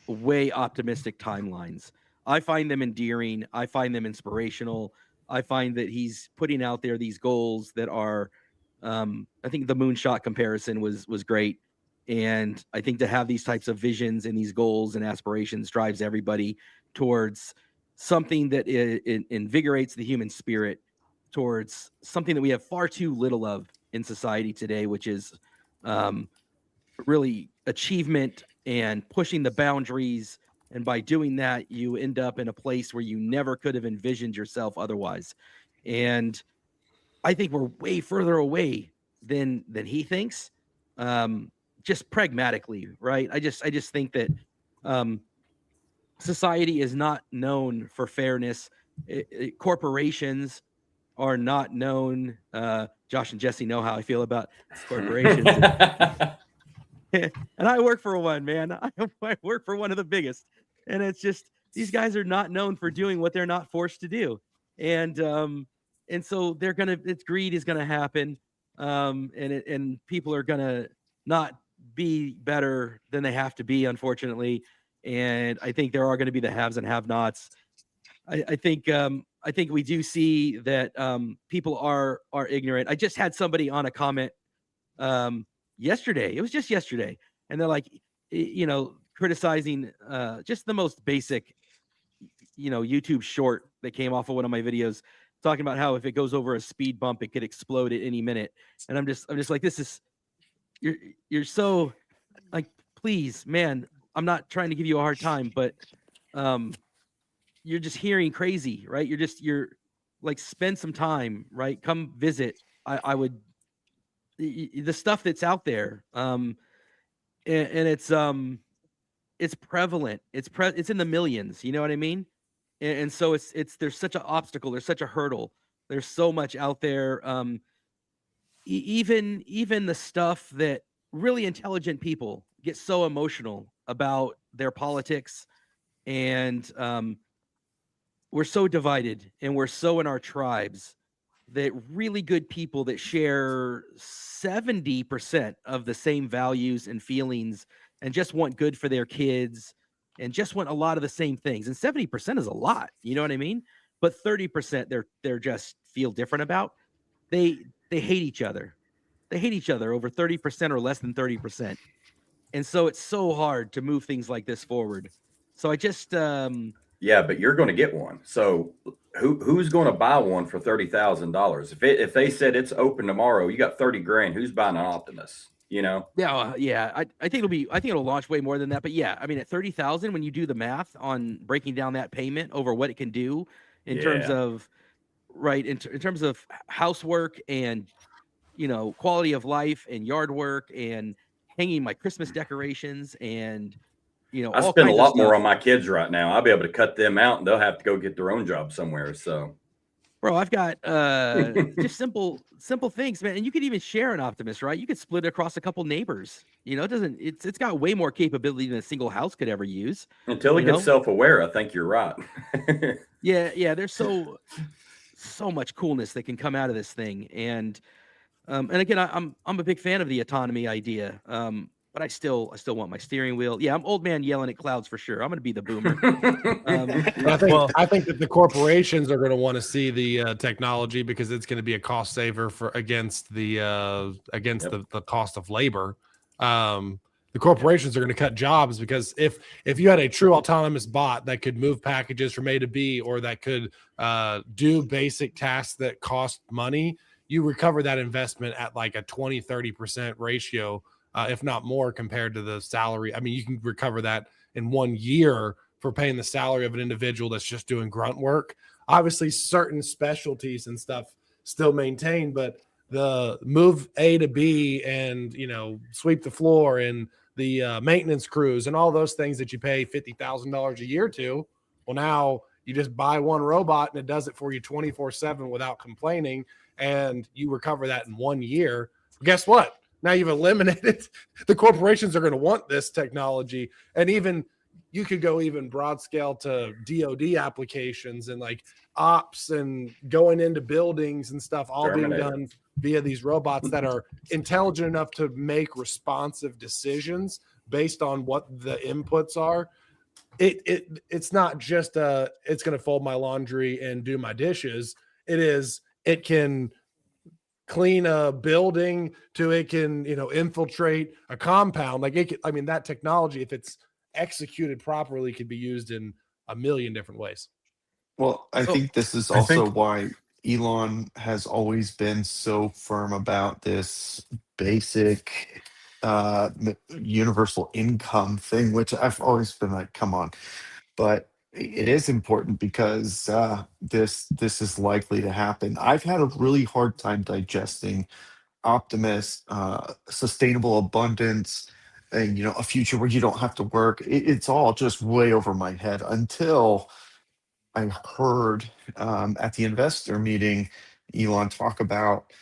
way optimistic timelines. I find them endearing. I find them inspirational. I find that he's putting out there these goals that are, I think the moonshot comparison was great. And I think to have these types of visions and these goals and aspirations drives everybody towards something that invigorates the human spirit, towards something that we have far too little of in society today, which is really achievement and pushing the boundaries. And by doing that, you end up in a place where you never could have envisioned yourself otherwise. And I think we're way further away than he thinks. Just pragmatically, right? I just think that society is not known for fairness. Corporations are not known. Josh and Jesse know how I feel about corporations. And I work for one, man. I work for one of the biggest. And it's just, these guys are not known for doing what they're not forced to do. And so greed is gonna happen. And people are gonna not be better than they have to be, unfortunately. And I think there are going to be the haves and have-nots. I think we do see that people are ignorant. I just had somebody on a comment yesterday. It was just yesterday, and they're like, criticizing just the most basic, YouTube short that came off of one of my videos, talking about how if it goes over a speed bump, it could explode at any minute. And I'm just like, this is, you're so like, please, man, I'm not trying to give you a hard time, but you're just hearing crazy, right? You're like, spend some time, right? Come visit. I would the stuff that's out there, and it's prevalent. It's in the millions. You know what I mean? And so it's there's such an obstacle. There's such a hurdle. There's so much out there. Even the stuff that really intelligent people get so emotional about their politics, and we're so divided, and we're so in our tribes that really good people that share 70% of the same values and feelings and just want good for their kids and just want a lot of the same things. And 70% is a lot, you know what I mean? But 30% they're just feel different about. They hate each other. They hate each other over 30% or less than 30%. And so it's so hard to move things like this forward. So I just Yeah, but you're going to get one. So who's going to buy one for $30,000? If they said it's open tomorrow, you got 30 grand. Who's buying an Optimus? You know? yeah, I think it'll launch way more than that. But yeah, I mean, at 30,000, when you do the math on breaking down that payment over what it can do in terms Yeah. of in terms of housework and quality of life and yard work and hanging my Christmas decorations and I all spend a kinds of lot more stuff. on my kids right now. I'll be able to cut them out and they'll have to go get their own job somewhere. So Bro, I've got just simple things, man. And you could even share an Optimus, right? You could split it across a couple neighbors. It's got way more capability than a single house could ever use. until it You gets know? self-aware, I think you're right. Yeah, there's so much coolness that can come out of this thing. And again, I'm a big fan of the autonomy idea. But I still want my steering wheel. Yeah, I'm old man yelling at clouds for sure. I'm gonna be the boomer. I think that the corporations are going to want to see the technology because it's going to be a cost saver against the cost of labor. The corporations are going to cut jobs because if you had a true autonomous bot that could move packages from A to B or that could do basic tasks that cost money, you recover that investment at like a 20-30% ratio, if not more, compared to the salary. I mean, you can recover that in 1 year for paying the salary of an individual that's just doing grunt work. Obviously, certain specialties and stuff still maintained, but the move A to B and sweep the floor and the maintenance crews and all those things that you pay $50,000 a year to, well, now you just buy one robot and it does it for you 24/7 without complaining, and you recover that in 1 year. But guess what? Now you've eliminated the corporations are going to want this technology, and even you could go even broad scale to DoD applications and like ops and going into buildings and stuff, all being done via these robots that are intelligent enough to make responsive decisions based on what the inputs are. It's not just it's going to fold my laundry and do my dishes. It can clean a building to it can infiltrate a compound. Like that technology, if it's executed properly, could be used in a million different ways. Well, I think this is also why Elon has always been so firm about this basic universal income thing, which I've always been like, come on. But it is important because this is likely to happen. I've had a really hard time digesting Optimus, sustainable abundance, and a future where you don't have to work. It's all just way over my head until I heard at the investor meeting Elon talk about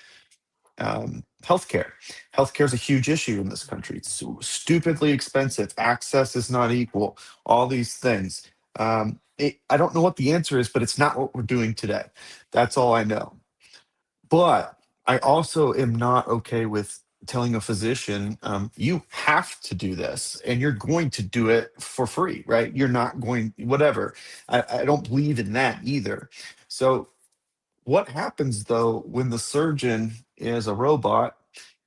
healthcare. Healthcare is a huge issue in this country. It's so stupidly expensive. Access is not equal. All these things. I don't know what the answer is, but it's not what we're doing today. That's all I know. But I also am not okay with telling a physician, you have to do this and you're going to do it for free, right? You're not going, whatever. I don't believe in that either. So what happens though when the surgeon is a robot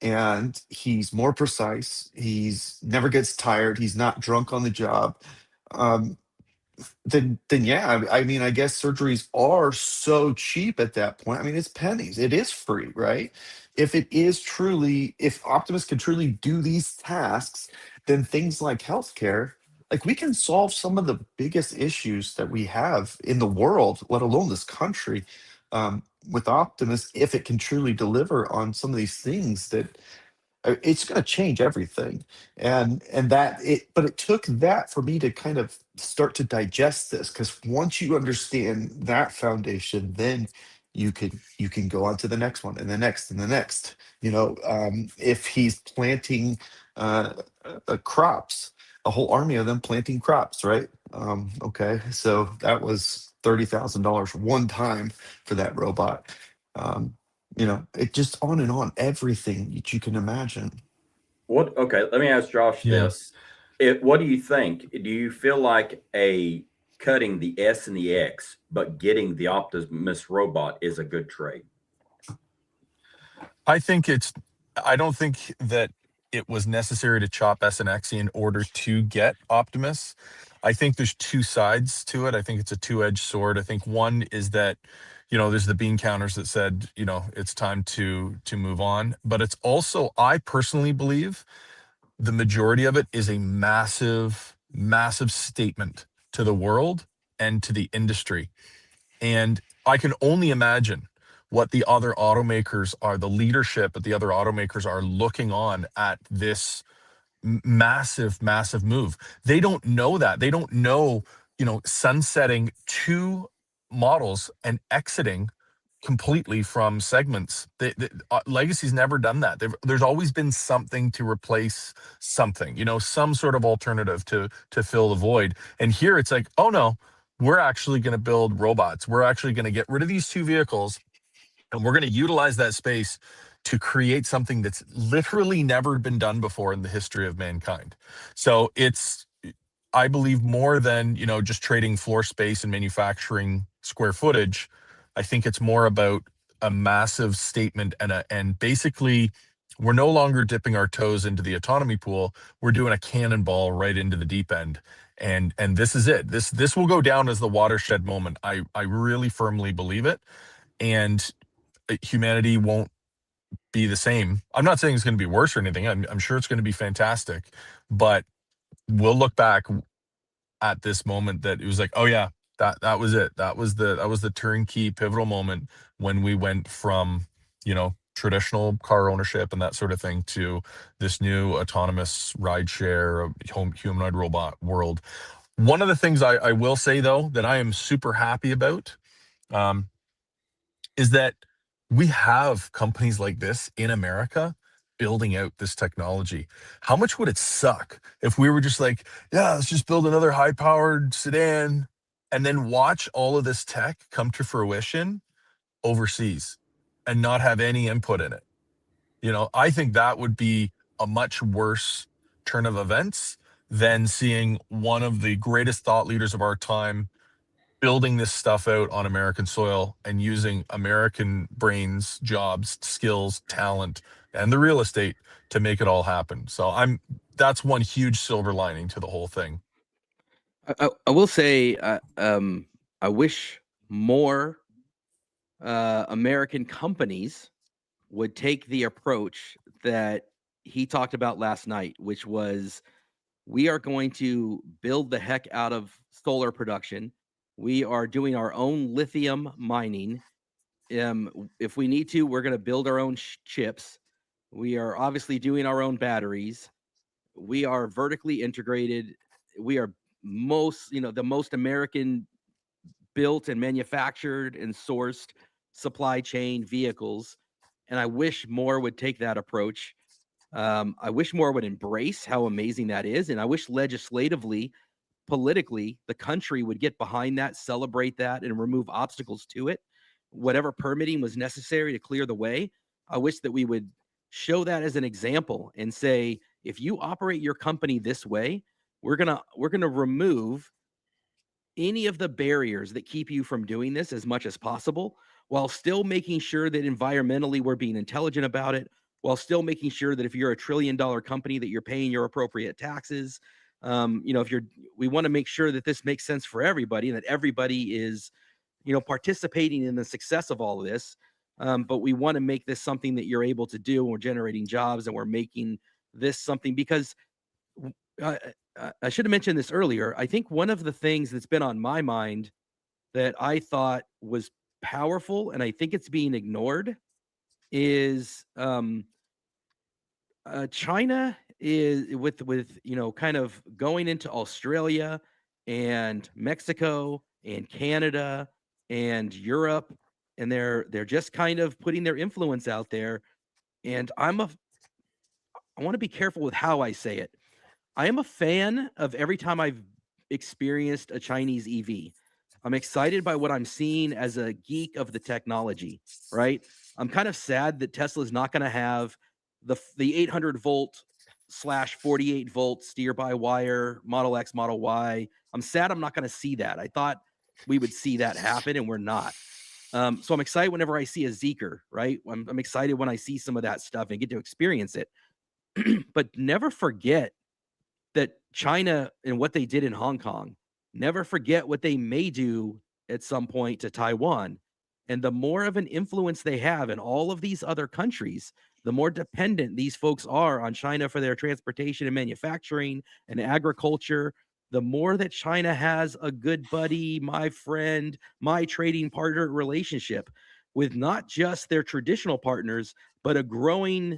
and he's more precise, he's never gets tired, he's not drunk on the job? Then yeah, I mean, I guess surgeries are so cheap at that point. I mean, it's pennies. It is free, right? If Optimus can truly do these tasks, then things like healthcare, like we can solve some of the biggest issues that we have in the world, let alone this country, with Optimus, if it can truly deliver on some of these things, that it's going to change everything. And that it, but it took that for me to kind of start to digest this, because once you understand that foundation, then you can go on to the next one and the next and the next. If he's planting crops, a whole army of them planting crops, right? Okay, so that was $30,000 one time for that robot. It just on and on, everything that you can imagine. Okay, let me ask Josh Yeah. this. What do you think? Do you feel like cutting the S and the X, but getting the Optimus robot is a good trade? I don't think that it was necessary to chop S and X in order to get Optimus. I think there's two sides to it. I think it's a two-edged sword. I think one is that, there's the bean counters that said, it's time to move on. But it's also, I personally believe, the majority of it is a massive, massive statement to the world and to the industry. And I can only imagine what the other automakers are, the leadership at the other automakers are looking on at this massive, massive move. They don't know that. They don't know, sunsetting two models and exiting completely from segments. Legacy's never done that. There's always been something to replace something, some sort of alternative to fill the void. And here it's like, oh no, we're actually going to build robots. We're actually going to get rid of these two vehicles, and we're going to utilize that space to create something that's literally never been done before in the history of mankind. So it's, I believe, more than, just trading floor space and manufacturing square footage. I think it's more about a massive statement, and basically we're no longer dipping our toes into the autonomy pool. We're doing a cannonball right into the deep end. And this is it. This will go down as the watershed moment. I really firmly believe it. And humanity won't be the same. I'm not saying it's going to be worse or anything. I'm sure it's going to be fantastic, but we'll look back at this moment that it was like, oh yeah, that was it. That was the turnkey pivotal moment when we went from, traditional car ownership and that sort of thing to this new autonomous rideshare humanoid robot world. One of the things I will say though that I am super happy about is that we have companies like this in America building out this technology. How much would it suck if we were just like, yeah, let's just build another high-powered sedan and then watch all of this tech come to fruition overseas and not have any input in it? I think that would be a much worse turn of events than seeing one of the greatest thought leaders of our time building this stuff out on American soil and using American brains, jobs, skills, talent, and the real estate to make it all happen. So that's one huge silver lining to the whole thing. I will say, I wish more American companies would take the approach that he talked about last night, which was, we are going to build the heck out of solar production. We are doing our own lithium mining. If we need to, we're going to build our own chips. We are obviously doing our own batteries. We are vertically integrated. We are the most American built and manufactured and sourced supply chain vehicles. And I wish more would take that approach. I wish more would embrace how amazing that is. And I wish legislatively, politically, the country would get behind that, celebrate that, and remove obstacles to it. Whatever permitting was necessary to clear the way, I wish that we would show that as an example and say, if you operate your company this way, we're gonna remove any of the barriers that keep you from doing this as much as possible, while still making sure that environmentally we're being intelligent about it, while still making sure that if you're a $1 trillion company that you're paying your appropriate taxes. We want to make sure that this makes sense for everybody and that everybody is, participating in the success of all of this. But we want to make this something that you're able to do, and we're generating jobs, and we're making this something, because I should have mentioned this earlier. I think one of the things that's been on my mind that I thought was powerful, and I think it's being ignored, is China is with kind of going into Australia and Mexico and Canada and Europe, and they're just kind of putting their influence out there. And I want to be careful with how I say it. I am a fan of every time I've experienced a Chinese EV. I'm excited by what I'm seeing as a geek of the technology, right? I'm kind of sad that Tesla's not going to have the 800 volt / 48 volt steer by wire Model X, Model Y. I'm sad I'm not going to see that. I thought we would see that happen, and we're not. So I'm excited whenever I see a Zeekr, right? I'm excited when I see some of that stuff and get to experience it. But never forget that China and what they did in Hong Kong, never forget what they may do at some point to Taiwan. And the more of an influence they have in all of these other countries, the more dependent these folks are on China for their transportation and manufacturing and agriculture. The more that China has a good buddy, my friend, my trading partner relationship with not just their traditional partners, but a growing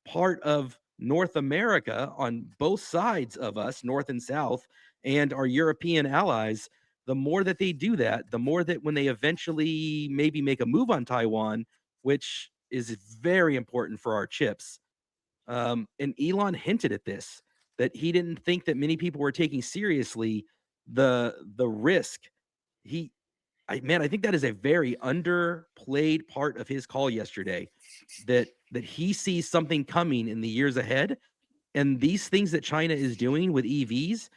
part of North America on both sides of us, North and South, and our European allies, the more that they do that, the more that when they eventually maybe make a move on Taiwan, which is very important for our chips. And Elon hinted at this, that he didn't think that many people were taking seriously the risk. I think that is a very underplayed part of his call yesterday, that he sees something coming in the years ahead. And these things that China is doing with EVs,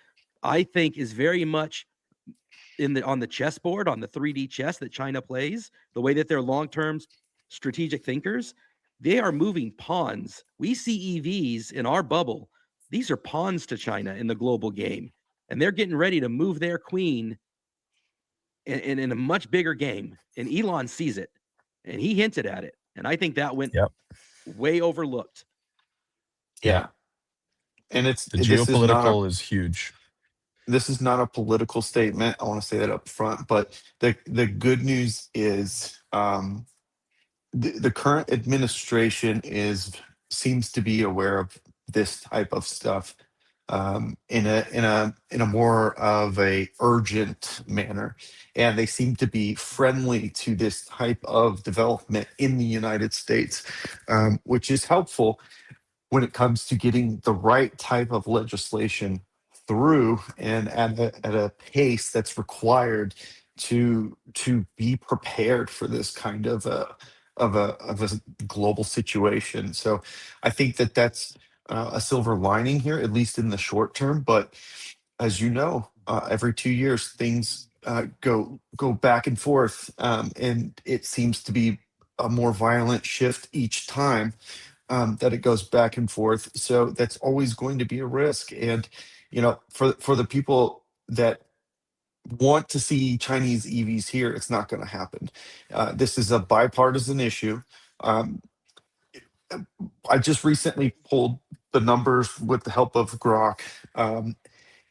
I think is very much on the chessboard, on the 3D chess that China plays, the way that they're long-term strategic thinkers. They are moving pawns. We see EVs in our bubble. These are pawns to China in the global game. And they're getting ready to move their queen in a much bigger game. And Elon sees it. And he hinted at it. And I think that went way overlooked. Yeah. And The geopolitical is huge. This is not a political statement. I want to say that up front. But the good news is the current administration seems to be aware of this type of stuff in a more of a urgent manner, and they seem to be friendly to this type of development in the United States, which is helpful when it comes to getting the right type of legislation through and at a pace that's required to be prepared for this kind of a global situation. So I think that's a silver lining here, at least in the short term. But as you know, every 2 years things go back and forth, and it seems to be a more violent shift each time that it goes back and forth. So that's always going to be a risk. And for the people that want to see Chinese EVs here, it's not going to happen. This is a bipartisan issue. I just recently pulled the numbers with the help of Grok.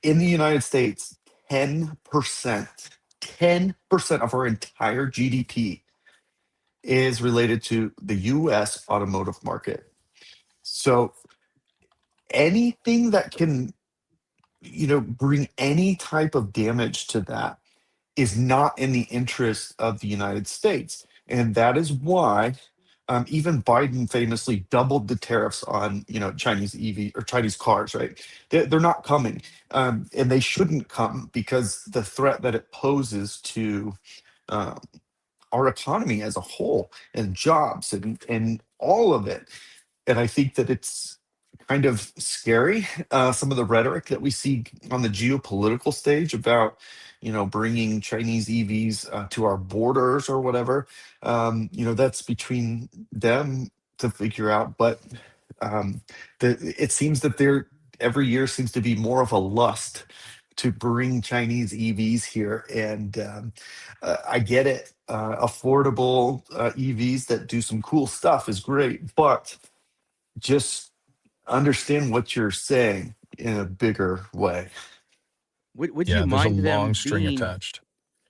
In the United States, 10% of our entire GDP is related to the US automotive market. So anything that can, bring any type of damage to that is not in the interest of the United States. And that is why even Biden famously doubled the tariffs on, Chinese EV or Chinese cars, right? They're not coming. And they shouldn't come because the threat that it poses to our economy as a whole and jobs and all of it. And I think that it's kind of scary, some of the rhetoric that we see on the geopolitical stage about, bringing Chinese EVs to our borders or whatever. That's between them to figure out. But it seems that every year seems to be more of a lust to bring Chinese EVs here. And I get it. Affordable EVs that do some cool stuff is great, but just understand what you're saying in a bigger way. Would you There's a mind them long string being attached.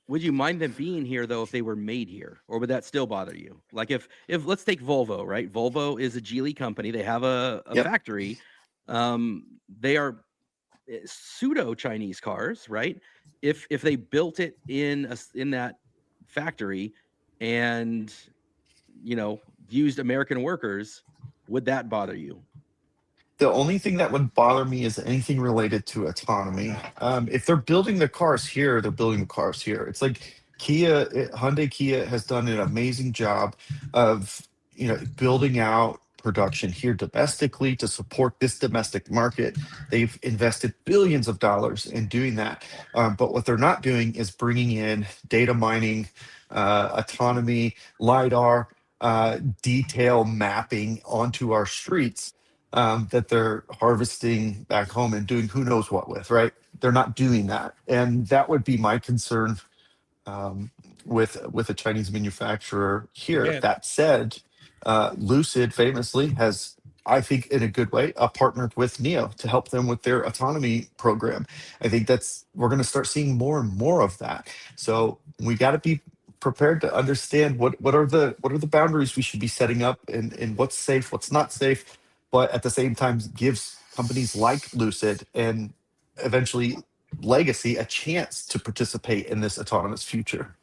Would you mind them being here though if they were made here, or would that still bother you? Like if let's take Volvo, right? Volvo is a Geely company. They have a Yep. factory. They are pseudo Chinese cars, right? If they built it in that factory and used American workers, would that bother you? The only thing that would bother me is anything related to autonomy. If they're building the cars here, they're building the cars here. It's like Hyundai Kia has done an amazing job of building out production here domestically to support this domestic market. They've invested billions of dollars in doing that, but what they're not doing is bringing in data mining, autonomy, lidar, detail mapping onto our streets that they're harvesting back home and doing who knows what with, right? They're not doing that. And that would be my concern with a Chinese manufacturer here. Man. That said, Lucid famously has, I think, in a good way, partnered with NIO to help them with their autonomy program. I think we're going to start seeing more and more of that. So we got to be prepared to understand what are the boundaries we should be setting up and what's safe, what's not safe, but at the same time gives companies like Lucid and eventually Legacy a chance to participate in this autonomous future.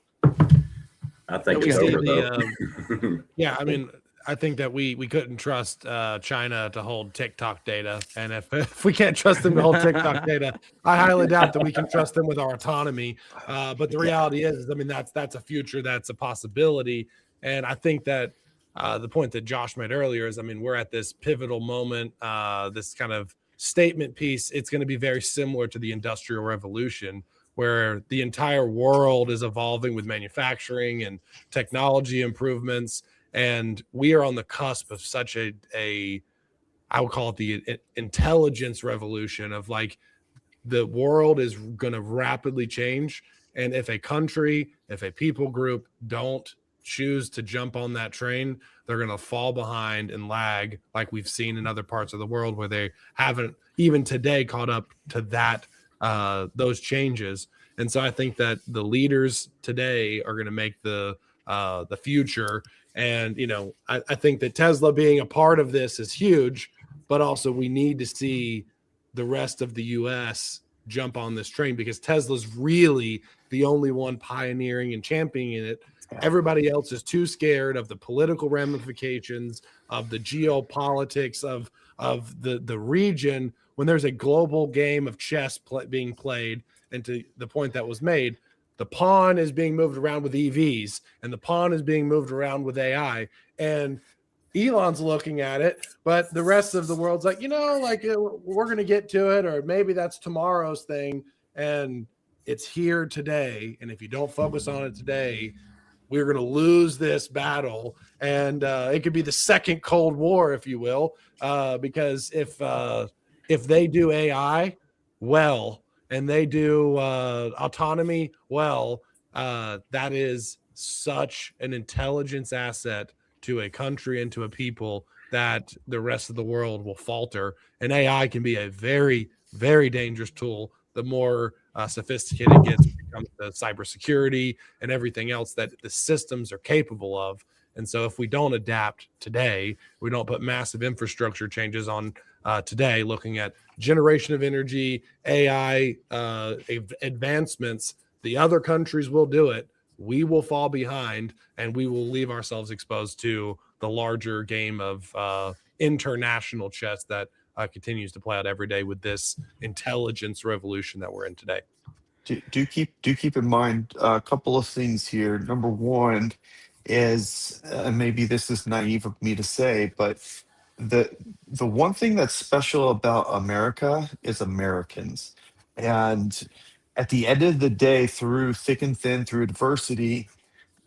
I think We it's see over the, though. I mean, I think that we couldn't trust China to hold TikTok data, and if we can't trust them to hold TikTok data, I highly doubt that we can trust them with our autonomy. But the reality is, I mean, that's a future, that's a possibility, and I think that the point that Josh made earlier is, I mean, we're at this pivotal moment, this kind of statement piece. It's going to be very similar to the Industrial Revolution, where the entire world is evolving with manufacturing and technology improvements. And we are on the cusp of such I would call it the intelligence revolution of like the world is going to rapidly change. And if a country, if a people group don't choose to jump on that train, they're going to fall behind and lag like we've seen in other parts of the world where they haven't even today caught up to that those changes. And so I think that the leaders today are going to make the future. And, I think that Tesla being a part of this is huge, but also we need to see the rest of the US jump on this train because Tesla's really the only one pioneering and championing it. Everybody else is too scared of the political ramifications, of the geopolitics, of the region, when there's a global game of chess being played. And to the point that was made, the pawn is being moved around with EVs and the pawn is being moved around with AI. And Elon's looking at it, but the rest of the world's like, we're going to get to it, or maybe that's tomorrow's thing. And it's here today. And if you don't focus on it today, we're going to lose this battle. And it could be the second Cold War, if you will, because if they do AI well and they do autonomy well, that is such an intelligence asset to a country and to a people that the rest of the world will falter. And AI can be a very, very dangerous tool. The more sophisticated it gets, becomes the cybersecurity and everything else that the systems are capable of. And so if we don't adapt today, we don't put massive infrastructure changes on today, looking at generation of energy, AI advancements, the other countries will do it. We will fall behind and we will leave ourselves exposed to the larger game of international chess that continues to play out every day with this intelligence revolution that we're in today. Do keep in mind a couple of things here. Number one is, maybe this is naive of me to say, but the one thing that's special about America is Americans. And at the end of the day, through thick and thin, through adversity,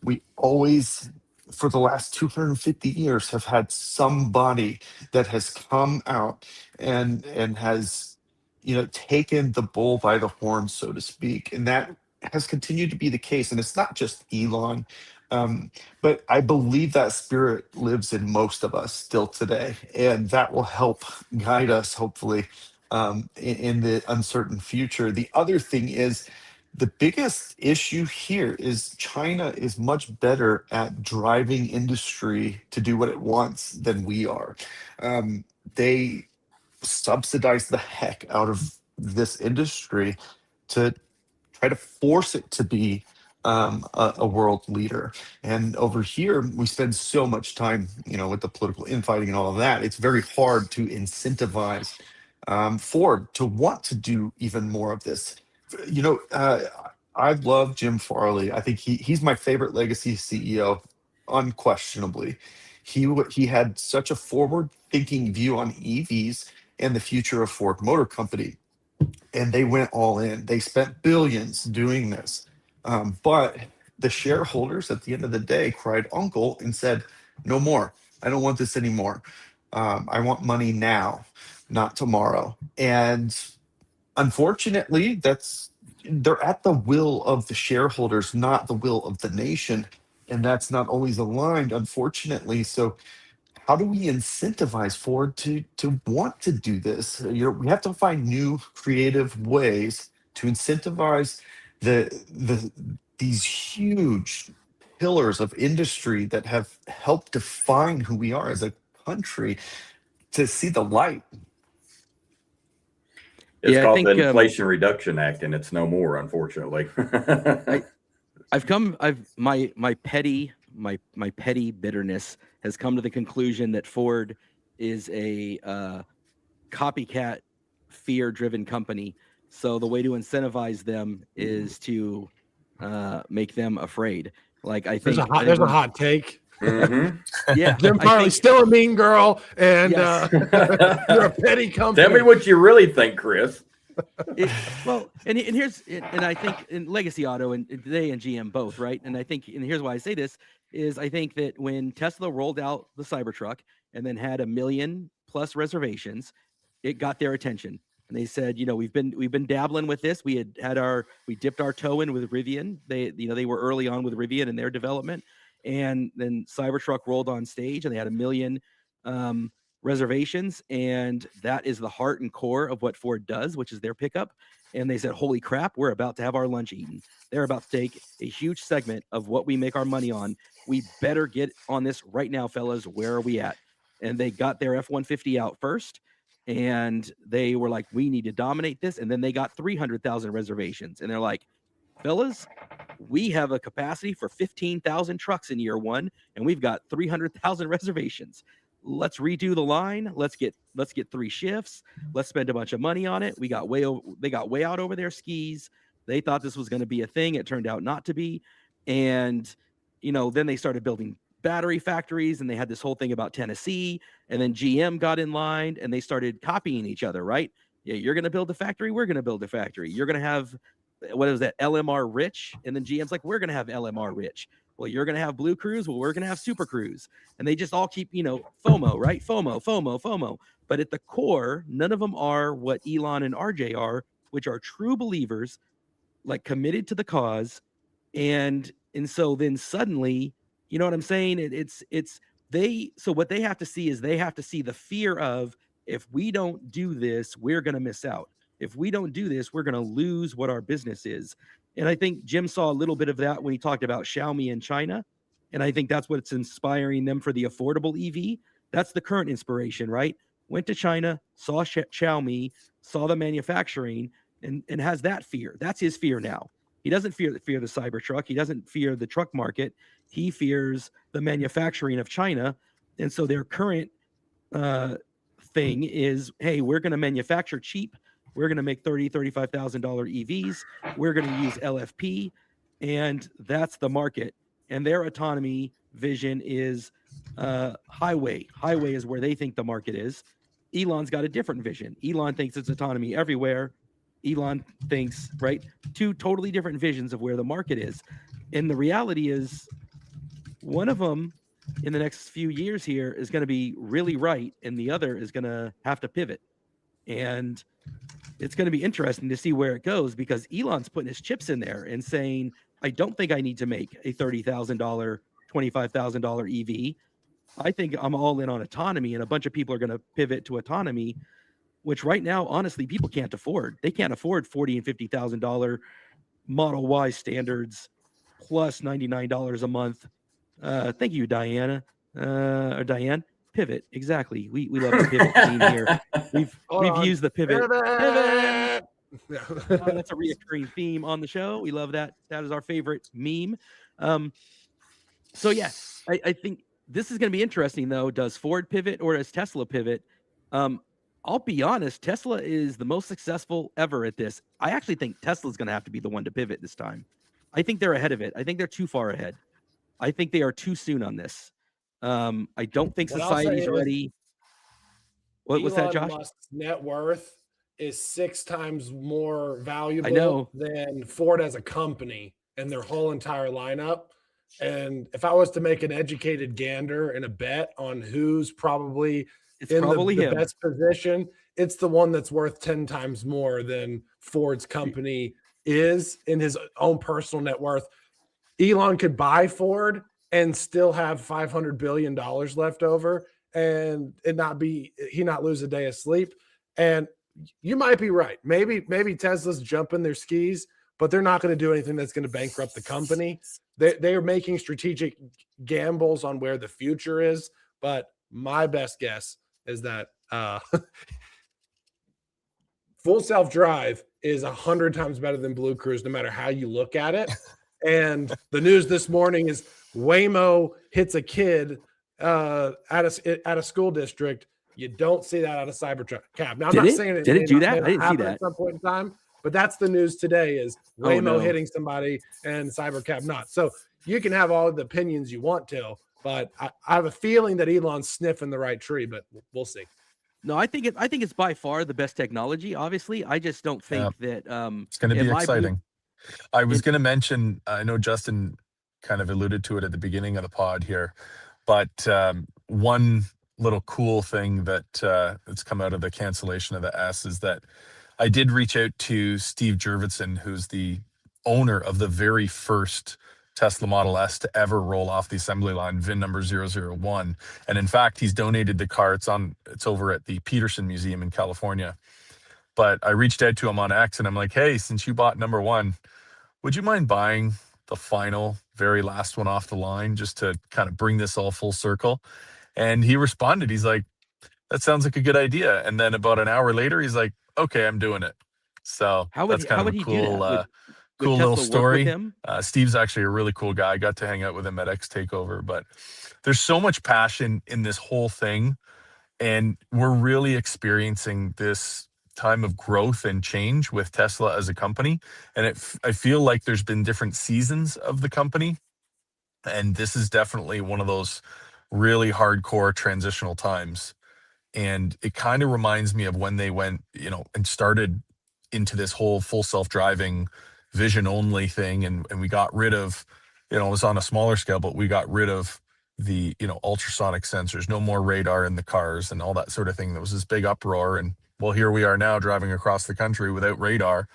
we always, for the last 250 years, have had somebody that has come out and has taken the bull by the horn, so to speak. And that has continued to be the case. And it's not just Elon, but I believe that spirit lives in most of us still today, and that will help guide us, hopefully, in the uncertain future. The other thing is, The biggest issue here is China is much better at driving industry to do what it wants than we are. They subsidize the heck out of this industry to try to force it to be a world leader. And over here, we spend so much time, with the political infighting and all of that. It's very hard to incentivize Ford to want to do even more of this. I love Jim Farley. I think he's my favorite legacy CEO, unquestionably. He had such a forward-thinking view on EVs and the future of Ford Motor Company, and they went all in. They spent billions doing this, but the shareholders at the end of the day cried uncle and said, "No more. I don't want this anymore. I want money now, not tomorrow." And unfortunately, they're at the will of the shareholders, not the will of the nation, and that's not always aligned, unfortunately. So how do we incentivize Ford to want to do this? We have to find new creative ways to incentivize these huge pillars of industry that have helped define who we are as a country to see the light. It's Yeah, I called think, the Inflation Reduction Act, and it's no more, unfortunately. my petty bitterness has come to the conclusion that Ford is a copycat, fear-driven company. So the way to incentivize them is to make them afraid. Like I There's think a hot take. Mhm. yeah, Jim I Farley's think- still a mean girl, and Yes. you're a petty company. Tell me what you really think, Chris. and I think in Legacy Auto and they and GM both, right? And I think, and here's why I say this is I think that when Tesla rolled out the Cybertruck and then had 1 million plus reservations, it got their attention. And they said, we've been dabbling with this. We dipped our toe in with Rivian. They were early on with Rivian in their development. And then Cybertruck rolled on stage and they had 1 million reservations, and that is the heart and core of what Ford does, which is their pickup. And they said, holy crap, we're about to have our lunch eaten. They're about to take a huge segment of what we make our money on. We better get on this right now, fellas. Where are we at? And they got their F-150 out first, and they were like, we need to dominate this. And then they got 300,000 reservations, and they're like, fellas, we have a capacity for 15,000 trucks in year one, and we've got 300,000 reservations. Let's redo the line. Let's get 3 shifts. Let's spend a bunch of money on it. They got way out over their skis. They thought this was going to be a thing. It turned out not to be. And, then they started building battery factories, and they had this whole thing about Tennessee, and then GM got in line and they started copying each other, right? Yeah, you're going to build a factory. We're going to build a factory. You're going to have, what is that, LMR Rich? And then GM's like, we're going to have LMR Rich. Well, you're going to have Blue Cruise. Well, we're going to have Super Cruise. And they just all keep, FOMO, right? FOMO. But at the core, none of them are what Elon and RJ are, which are true believers, like committed to the cause. And so then suddenly, you know what I'm saying? So what they have to see is they have to see the fear of, if we don't do this, we're going to miss out. If we don't do this, we're going to lose what our business is. And I think Jim saw a little bit of that when he talked about Xiaomi in China. And I think that's what's inspiring them for the affordable EV. That's the current inspiration, right? Went to China, saw Xiaomi, saw the manufacturing, and has that fear. That's his fear now. He doesn't fear the Cybertruck. He doesn't fear the truck market. He fears the manufacturing of China. And so their current thing is, hey, we're going to manufacture cheap. We're going to make $30,000, $35,000 EVs. We're going to use LFP, and that's the market. And their autonomy vision is highway. Highway is where they think the market is. Elon's got a different vision. Elon thinks it's autonomy everywhere. Elon thinks, right, 2 totally different visions of where the market is. And the reality is, one of them in the next few years here is going to be really right, and the other is going to have to pivot. And it's going to be interesting to see where it goes, because Elon's putting his chips in there and saying, I don't think I need to make a $30,000, $25,000 EV. I think I'm all in on autonomy, and a bunch of people are going to pivot to autonomy, which right now, honestly, people can't afford. They can't afford $40,000 and $50,000 Model Y standards plus $99 a month. Thank you, Diana. Or Diane. Pivot. Exactly. We love the pivot theme here. We've used the pivot. Pivot. That's a reoccurring theme on the show. We love that. That is our favorite meme. So yeah, I think this is going to be interesting though. Does Ford pivot or does Tesla pivot? I'll be honest, Tesla is the most successful ever at this. I actually think Tesla's going to have to be the one to pivot this time. I think they're ahead of it. I think they're too far ahead. I think they are too soon on this. I don't think society's ready. What's that, Josh? Elon Musk's net worth is 6 times more valuable than Ford as a company and their whole entire lineup. And if I was to make an educated gander and a bet on who's probably the best position, it's the one that's worth 10 times more than Ford's company is in his own personal net worth. Elon could buy Ford and still have $500 billion left over and it not lose a day of sleep. And you might be right. Maybe Tesla's jumping their skis, but they're not going to do anything that's going to bankrupt the company. They are making strategic gambles on where the future is. But my best guess is that full self-drive is 100 times better than Blue Cruise, no matter how you look at it. And the news this morning is Waymo hits a kid at a school district. You don't see that out of Cybertruck cab. Now, I'm not saying did it do that? I didn't see that at some point in time, but that's the news today is Waymo hitting somebody and Cybercab not. So you can have all the opinions you want to, but I have a feeling that Elon's sniffing the right tree, but we'll see. No, I think it's by far the best technology. Obviously, I just don't think that it's going to be exciting. I was going to mention, I know Justin kind of alluded to it at the beginning of the pod here, but one little cool thing that that's come out of the cancellation of the S is that I did reach out to Steve Jurvetson, who's the owner of the very first Tesla Model S to ever roll off the assembly line, VIN number 001. And in fact, he's donated the car. It's over at the Peterson Museum in California. But I reached out to him on X and I'm like, hey, since you bought number 1, would you mind buying the final, very last one off the line just to kind of bring this all full circle? And he responded, he's like, that sounds like a good idea. And then about an hour later, he's like, okay, I'm doing it. So that's kind of a cool, cool little story. Steve's actually a really cool guy. I got to hang out with him at X Takeover, but there's so much passion in this whole thing. And we're really experiencing this time of growth and change with Tesla as a company. And I feel like there's been different seasons of the company. And this is definitely one of those really hardcore transitional times. And it kind of reminds me of when they went, and started into this whole full self-driving vision only thing. And we got rid of, it was on a smaller scale, but we got rid of the, ultrasonic sensors, no more radar in the cars and all that sort of thing. There was this big uproar. And well, here we are now driving across the country without radar,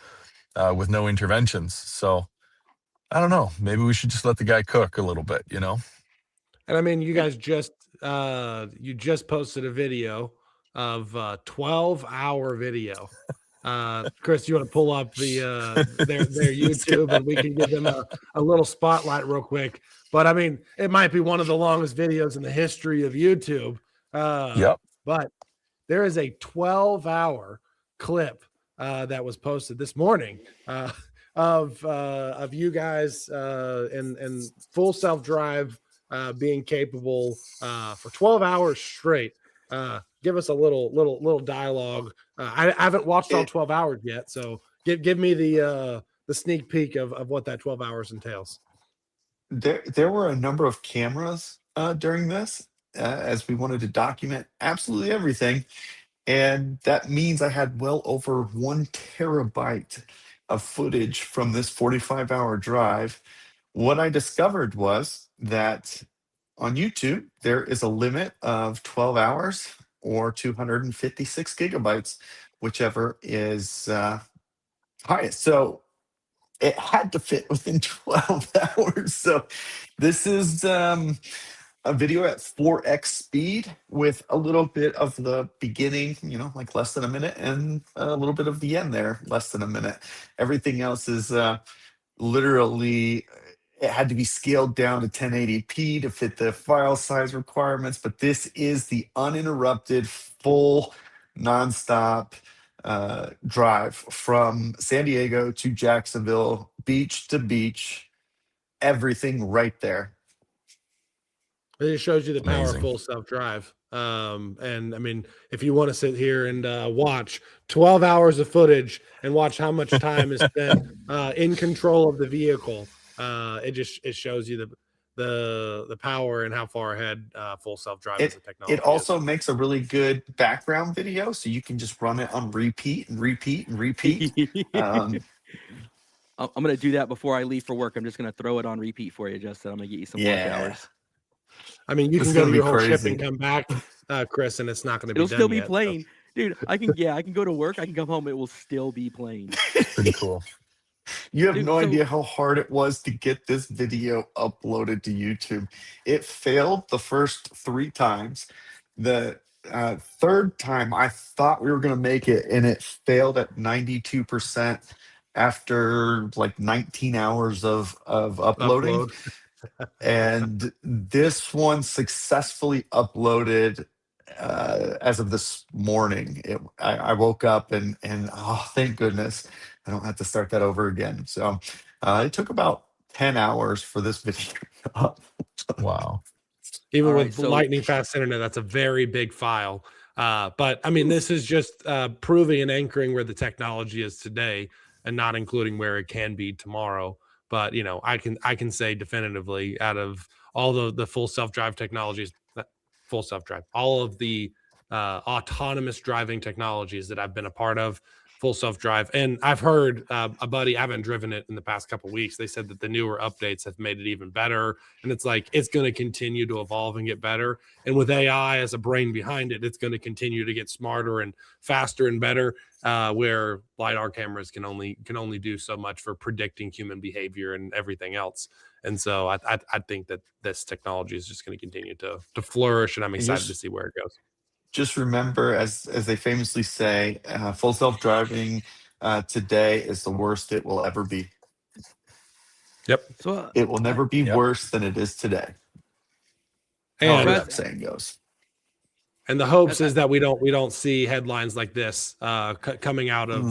with no interventions. So I don't know, maybe we should just let the guy cook a little bit, And I mean, you guys just posted a video of 12-hour video. Chris, you want to pull up their YouTube and we can give them a little spotlight real quick. But I mean, it might be one of the longest videos in the history of YouTube. But there is a 12-hour clip that was posted this morning of you guys in full self-drive being capable for 12 hours straight. Give us a little dialogue. I haven't watched all 12 hours yet, so give me the sneak peek of what that 12 hours entails. There were a number of cameras during this, as we wanted to document absolutely everything, and that means I had well over 1 terabyte of footage from this 45-hour drive. What I discovered was that on YouTube, there is a limit of 12 hours or 256 gigabytes, whichever is highest. So it had to fit within 12 hours. So this is a video at 4x speed with a little bit of the beginning, like less than a minute, and a little bit of the end there, less than a minute. Everything else is literally it had to be scaled down to 1080p to fit the file size requirements. But this is the uninterrupted, full, nonstop drive from San Diego to Jacksonville, beach to beach, everything right there. It just shows you the power of Amazing. full self-drive. And I mean, if you want to sit here and watch 12 hours of footage and watch how much time is spent in control of the vehicle, it shows you the power and how far ahead full self-drive as a technology It also makes a really good background video, so you can just run it on repeat and repeat and repeat. I'm gonna do that before I leave for work. I'm just gonna throw it on repeat for you, Justin. I'm gonna get you some work hours. I mean, you It's can go gonna to be your whole ship crazy. and come back, Chris, and it's not going to be It'll done still be yet, so. playing, dude. I can go to work. I can come home. It will still be playing. Pretty cool. You have Dude, no so- idea how hard it was to get this video uploaded to YouTube. It failed the first 3 times. The third time, I thought we were going to make it, and it failed at 92% after like 19 hours of uploading. Upload. And this one successfully uploaded as of this morning. I woke up and oh, thank goodness I don't have to start that over again. So it took about 10 hours for this video up. Wow. Even All with right, so- lightning fast internet, that's a very big file. But I mean, this is just proving and anchoring where the technology is today and not including where it can be tomorrow. But you know, I can say definitively, out of all the full self-drive technologies, full self-drive, all of the autonomous driving technologies that I've been a part of, full self-drive. And I've heard a buddy, I haven't driven it in the past couple of weeks, they said that the newer updates have made it even better. And it's like, it's going to continue to evolve and get better. And with AI as a brain behind it, it's going to continue to get smarter and faster and better, where LiDAR cameras can only do so much for predicting human behavior and everything else. And so I think that this technology is just going to continue to flourish, and I'm excited to see where it goes. Just remember, as they famously say, full self-driving today is the worst it will ever be. Yep. So It will never be Yep. worse than it is today. And However Brad- that saying goes. And the hopes is that we don't see headlines like this coming out of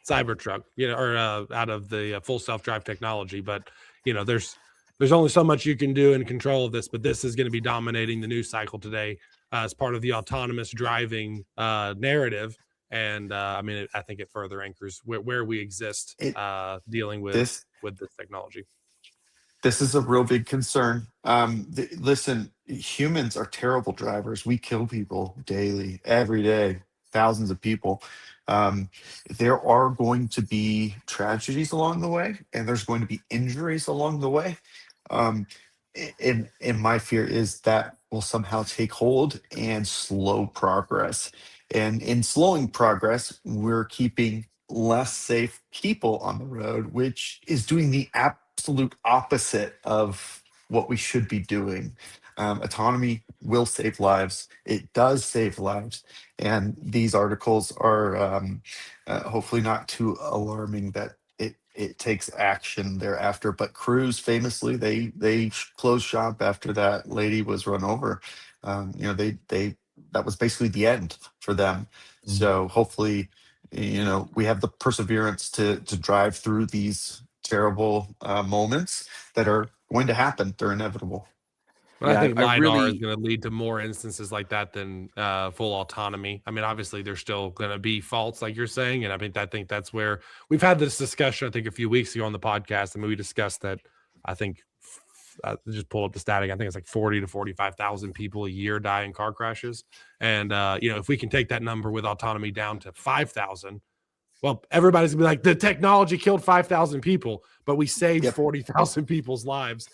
Cybertruck, you know, or out of the full self-drive technology. But you know, there's only so much you can do in control of this. But this is going to be dominating the news cycle today as part of the autonomous driving narrative. And I mean, I think it further anchors where we exist dealing with this technology. This is a real big concern. Listen, humans are terrible drivers. We kill people daily, every day, thousands of people. There are going to be tragedies along the way, and there's going to be injuries along the way. And my fear is that will somehow take hold and slow progress. And in slowing progress, we're keeping less safe people on the road, which is doing the absolute opposite of what we should be doing. Autonomy will save lives. It does save lives. And these articles are hopefully not too alarming that it takes action thereafter. But Cruise famously, they closed shop after that lady was run over. You know, they that was basically the end for them. So hopefully, you know, we have the perseverance to drive through these terrible moments that are going to happen. They're inevitable. But Yeah, I think I LiDAR really- is going to lead to more instances like that than full autonomy. I mean, obviously, there's still going to be faults, like you're saying. And I think that's where we've had this discussion, I think, a few weeks ago on the podcast. I mean, we discussed that, I think, just pull up the static. I think it's like 40 to 45,000 people a year die in car crashes. And, you know, if we can take that number with autonomy down to 5,000, well, everybody's gonna be like, the technology killed 5,000 people, but we saved 40,000 people's lives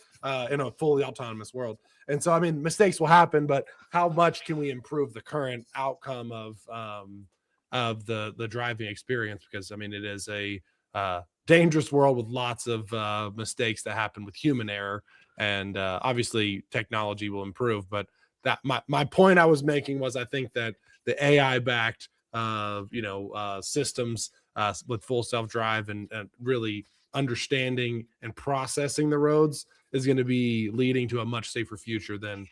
in a fully autonomous world. And so, I mean, mistakes will happen, but how much can we improve the current outcome of the driving experience? Because I mean, it is a dangerous world with lots of mistakes that happen with human error, and obviously technology will improve. But that my point I was making was, I think that the AI backed systems with full self-drive and really understanding and processing the roads is going to be leading to a much safer future than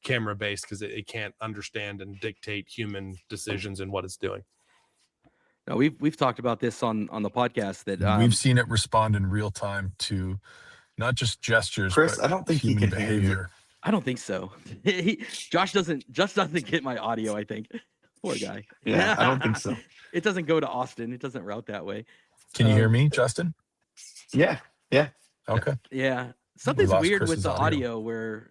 camera based, because it can't understand and dictate human decisions and what it's doing. No, we've talked about this on the podcast that We've seen it respond in real time to not just gestures, Chris, but I don't think he human can hear you. behavior. I don't think so. Josh doesn't get my audio, I think. Poor guy. Yeah, I don't think so. It doesn't go to Austin. It doesn't route that way. Can you hear me, Justin? Yeah. Okay. Yeah. Something's lost weird with Chris's the audio. audio where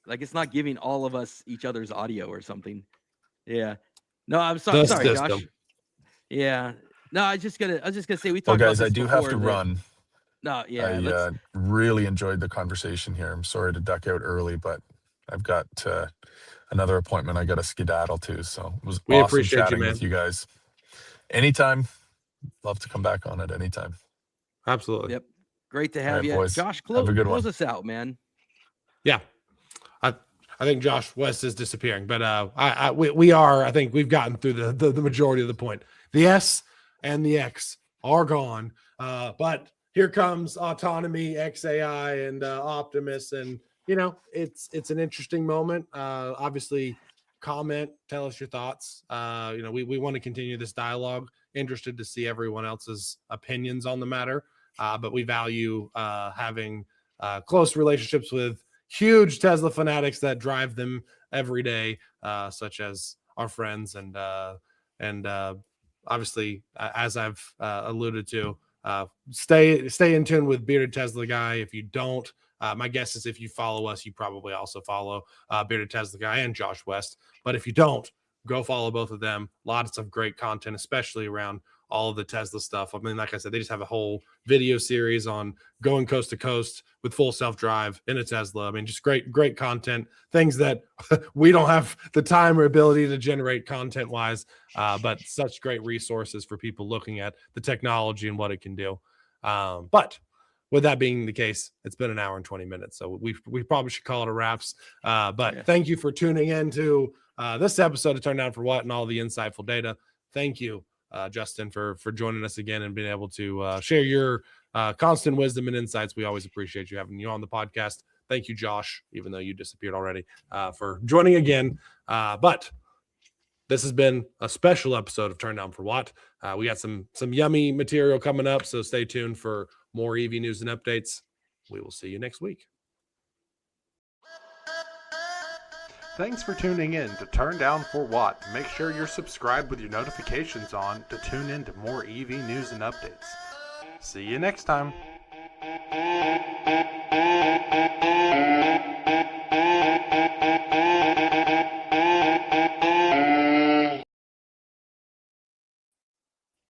like it's not giving all of us each other's audio or something. Yeah. No, I'm sorry, The sorry, system. Josh. Yeah. No, I was just gonna say we Well, talked about guys, this I do have before to that- run. No, yeah. I really enjoyed the conversation here. I'm sorry to duck out early, but I've got another appointment I got to skedaddle to. So it was We awesome appreciate you, chatting man. with you guys. Anytime. Love to come back on it anytime. Absolutely. Yep. Great to All have right, you. boys. Josh, Have a good close one. us out, man. Yeah. I think Josh West is disappearing, but we are. I think we've gotten through the majority of the point. The S and the X are gone, but here comes autonomy, XAI, and Optimus, and it's an interesting moment. Obviously, comment, tell us your thoughts. We want to continue this dialogue. Interested to see everyone else's opinions on the matter, but we value having close relationships with huge Tesla fanatics that drive them every day, such as our friends and obviously, as I've alluded to, stay in tune with Bearded Tesla Guy. If you don't, my guess is if you follow us, you probably also follow Bearded Tesla Guy and Josh West. But if you don't, go follow both of them. Lots of great content, especially around all of the Tesla stuff. I mean, like I said, they just have a whole video series on going coast to coast with full self-drive in a Tesla. I mean, just great content, things that we don't have the time or ability to generate content wise, but such great resources for people looking at the technology and what it can do. But with that being the case, it's been an hour and 20 minutes. So we probably should call it a wraps. But Thank you for tuning in to this episode of Turn Down for What and all the insightful data. Thank you, Justin, for joining us again and being able to share your constant wisdom and insights. We always appreciate you having you on the podcast. Thank you, Josh, even though you disappeared already, for joining again. But this has been a special episode of Turn Down for What. We got some yummy material coming up, so stay tuned for more EV news and updates. We will see you next week. Thanks for tuning in to Turn Down for What. Make sure you're subscribed with your notifications on to tune in to more EV news and updates. See you next time.